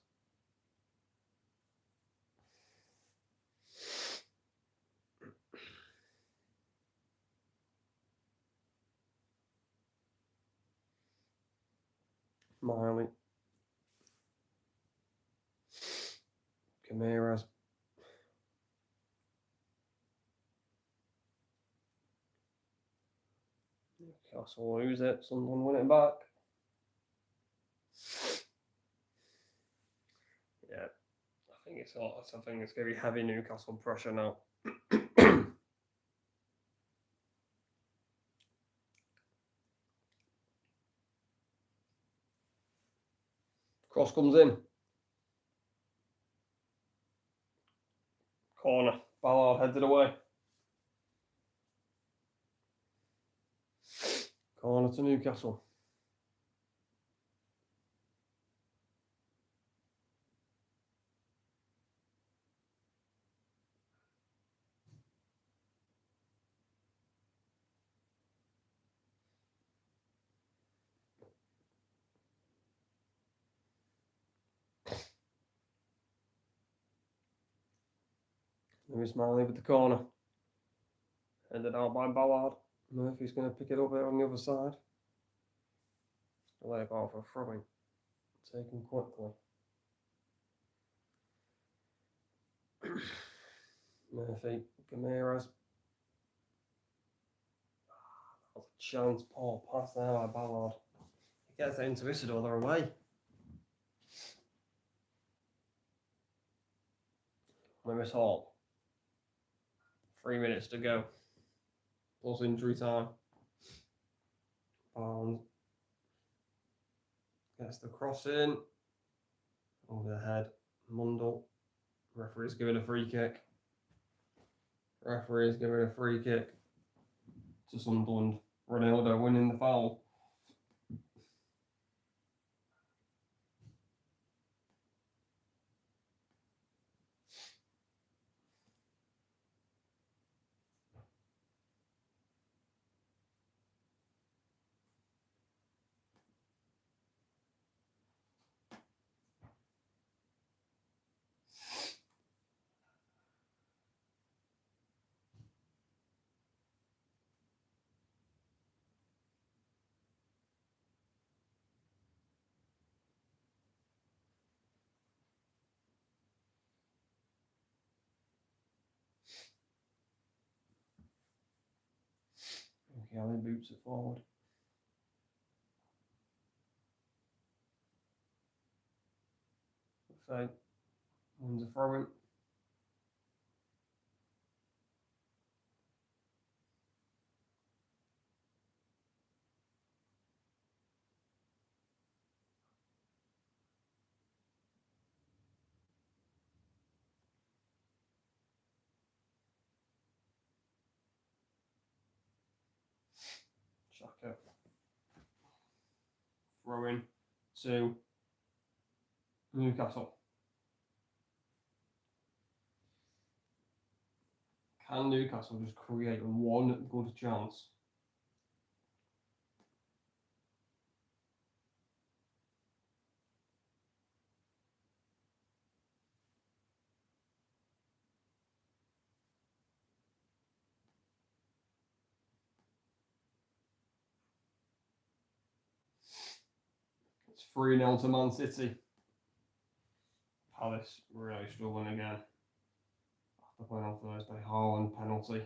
Miley. Camaras. Newcastle lose it. Sunderland win it back. Yeah, I think it's going to be heavy Newcastle pressure now. Cross comes in. Corner. Ballard heads it away. Corner to Newcastle. Lewis Miley with the corner. Headed out by Ballard. Murphy's going to pick it up here on the other side. Lay ball for throwing. Taken quickly. Murphy. Gamiras. That was a chance. Poor pass there by Ballard. He gets it into Isidore, they're away. Lewis Hall. 3 minutes to go. Plus injury time. Barnes gets the cross in. Over the head. Mundell. Referee's giving a free kick. Referee's giving a free kick to Sunderland. Ronaldo winning the foul. Kelly boots it forward. So, wins a throw in. Shaka. Throw in to Newcastle. Can Newcastle just create one good chance? It's 3-0 to Man City. Palace really struggling again. After playing on Thursday, Haaland penalty.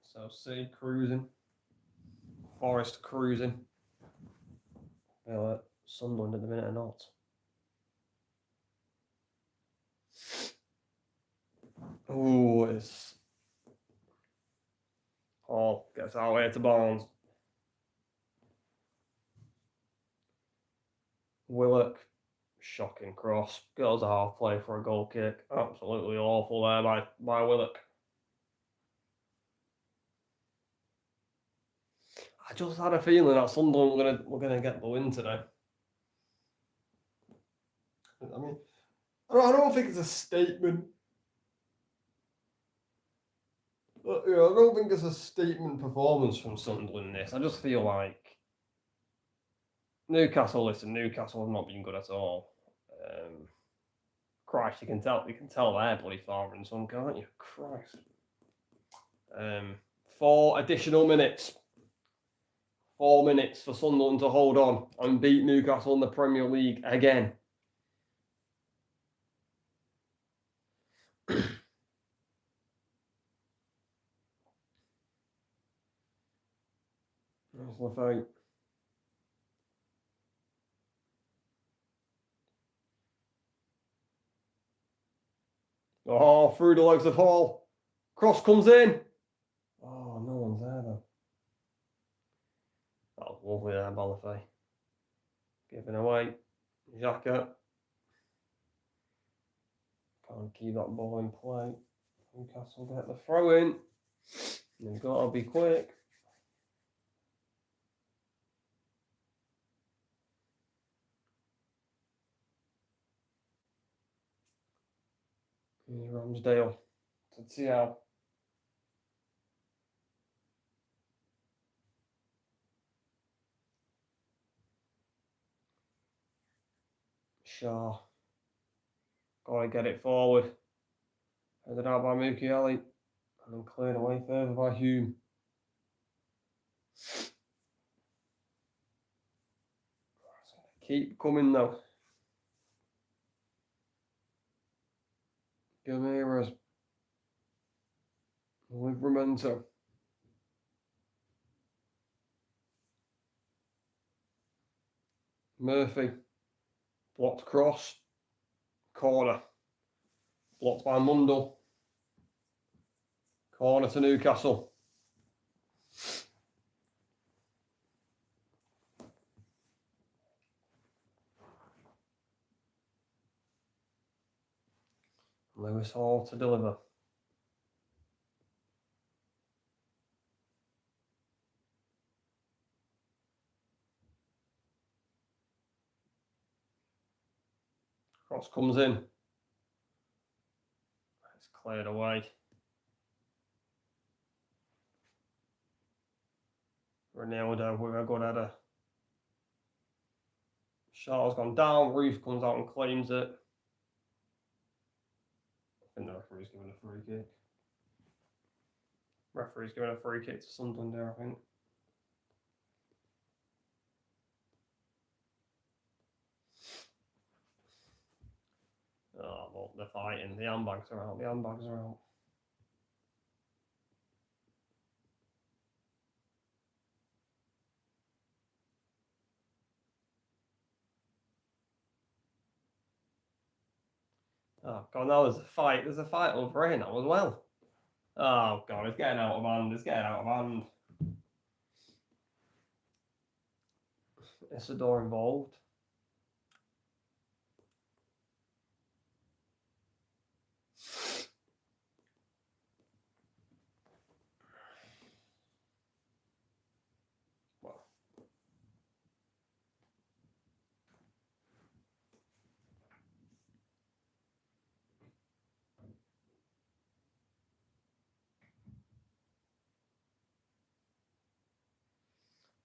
So C cruising. Forest cruising. Sunderland at the minute or not. Oh, it's Hall gets our way to Barnes. Willock, shocking cross. Goes a half play for a goal kick. Absolutely awful there by Willock. I just had a feeling that Sunderland were gonna get the win today. I mean, I don't think it's a statement. I don't think it's a statement performance from Sunderland. This, I just feel like Newcastle have not been good at all. Christ, you can tell they're bloody father and son, can't you? Christ. 4 additional minutes. 4 minutes for Sunderland to hold on and beat Newcastle in the Premier League again. That's the fight. Oh, through the legs of Hall. Cross comes in. Oh, no one's there though. That was lovely there, Balafay. Giving away. Xhaka. Can't keep that ball in play. Newcastle get the throw in. They've got to be quick. Here's Ramsdale to Thiago. Shaw. Got to get it forward. Headed out by Mukiele. And then cleared away further by Hume. Keep coming though. Gamira's Livramento. Murphy. Blocked cross. Corner. Blocked by Mundle. Corner to Newcastle. Lewis Hall to deliver. Cross comes in. It's cleared away. Ronaldo with a good header. Shaw's gone down. Reef comes out and claims it. I think the referee's giving a free kick. Referee's giving a free kick to Sunderland there, I think. Oh, well, they're fighting. The handbags are out. The handbags are out. Oh, God, now there's a fight. There's a fight over here now as well. Oh, God, it's getting out of hand. It's getting out of hand. Isidore involved.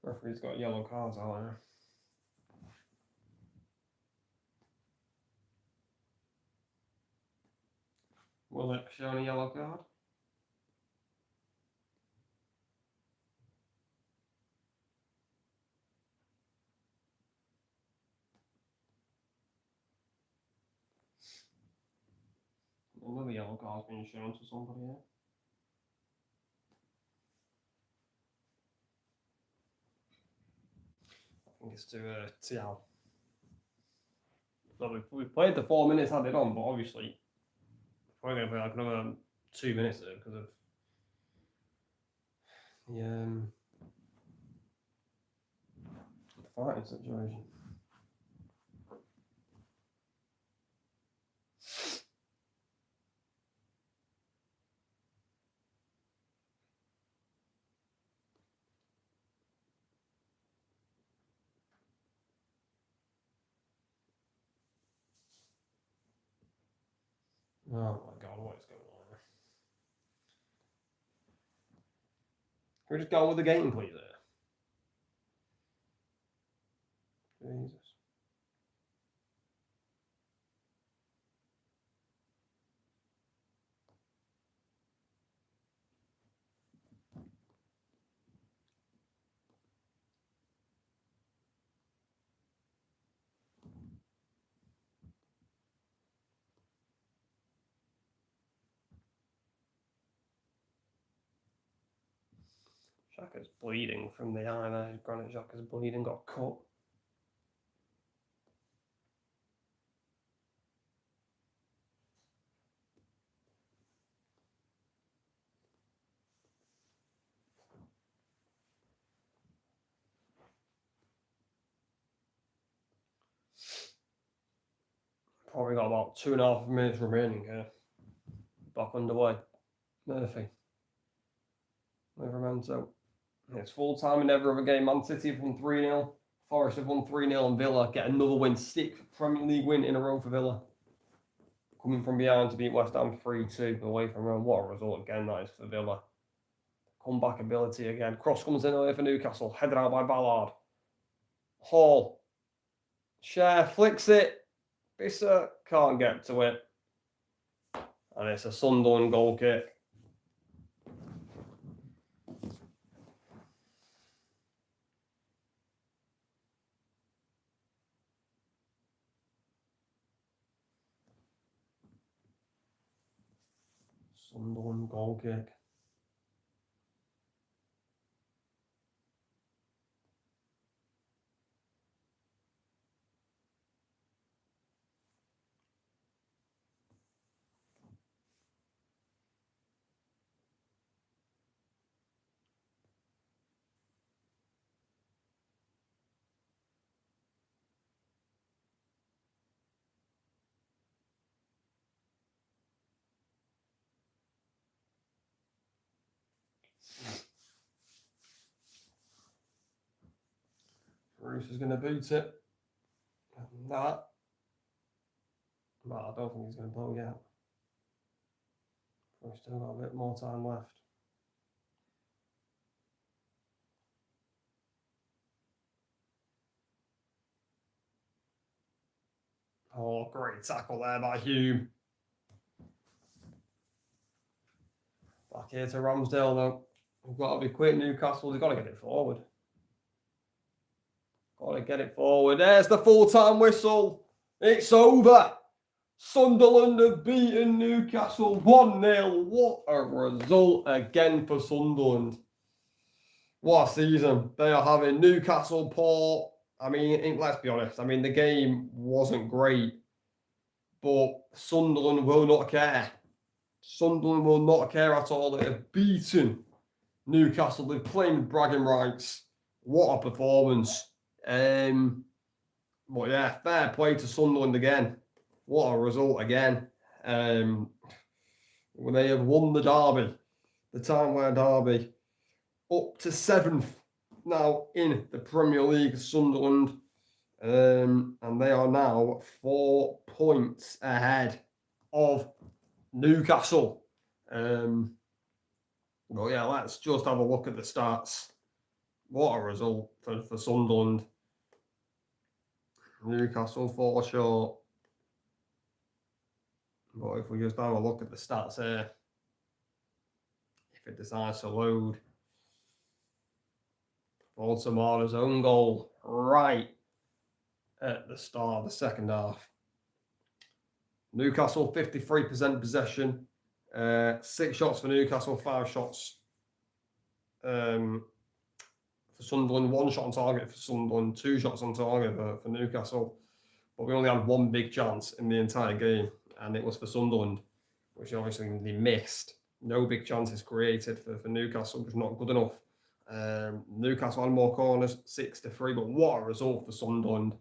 Referee's got yellow cards out there. Will it show a yellow card? Another yellow card's been shown to somebody here. I think it's to Thiago. So we've played the 4 minutes added on, but obviously we're going to play like another 2 minutes there because of the fighting situation. Oh my God, what is going on? Can we just go with the game, please? Jesus. Xhaka's bleeding from the eye there. Granit Xhaka's bleeding, got cut. Probably got about 2.5 minutes remaining here. Back underway. Murphy. Livramento. It's full time in every other game. Man City have won 3-0. Forest have won 3-0 and Villa get another win. 6th Premier League win in a row for Villa. Coming from behind to beat West Ham 3-2 away from home. What a result again that is for Villa. Comeback ability again. Cross comes in away for Newcastle. Headed out by Ballard. Hall. Cher flicks it. Bissett can't get to it. And it's a Sunderland goal kick. Sunderland goal kick. Bruce is going to boot it. Nah. Well, I don't think he's going to blow yet. We've still got a bit more time left. Oh, great tackle there by Hume. Back here to Ramsdale though. We've got to be quick, Newcastle. They've got to get it forward. Got to get it forward. There's the full-time whistle. It's over. Sunderland have beaten Newcastle 1-0. What a result again for Sunderland. What a season. They are having. Newcastle poor. I mean, let's be honest. I mean, the game wasn't great. But Sunderland will not care. Sunderland will not care at all. They have beaten Newcastle. They've claimed bragging rights. What a performance. But yeah, fair play to Sunderland again. What a result again. They have won the derby. The Townware derby. Up to 7th now in the Premier League, Sunderland. And they are now 4 points ahead of Newcastle. But yeah, let's just have a look at the stats. What a result for Sunderland. Newcastle 4 short. But if we just have a look at the stats here, if it decides to load, Baltimore's own goal right at the start of the second half. Newcastle 53% possession, 6 shots for Newcastle, 5 shots for Sunderland, 1 shot on target for Sunderland, 2 shots on target for Newcastle. But we only had 1 big chance in the entire game, and it was for Sunderland, which obviously they missed. No big chances created for Newcastle, which is not good enough. Newcastle had more corners, 6-3, but what a result for Sunderland.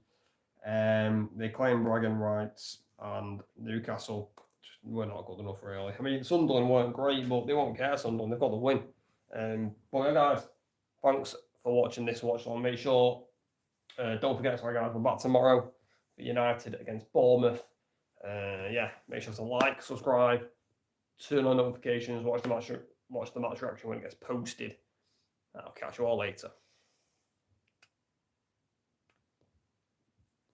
They claim bragging rights, and Newcastle were not good enough, really. I mean, Sunderland weren't great, but they won't care, Sunderland. They've got the win. But yeah, guys, thanks for watching this watch-along. Make sure, don't forget, sorry guys, we're back tomorrow for United against Bournemouth. Yeah, make sure to like, subscribe, turn on notifications, watch the match reaction when it gets posted. I'll catch you all later.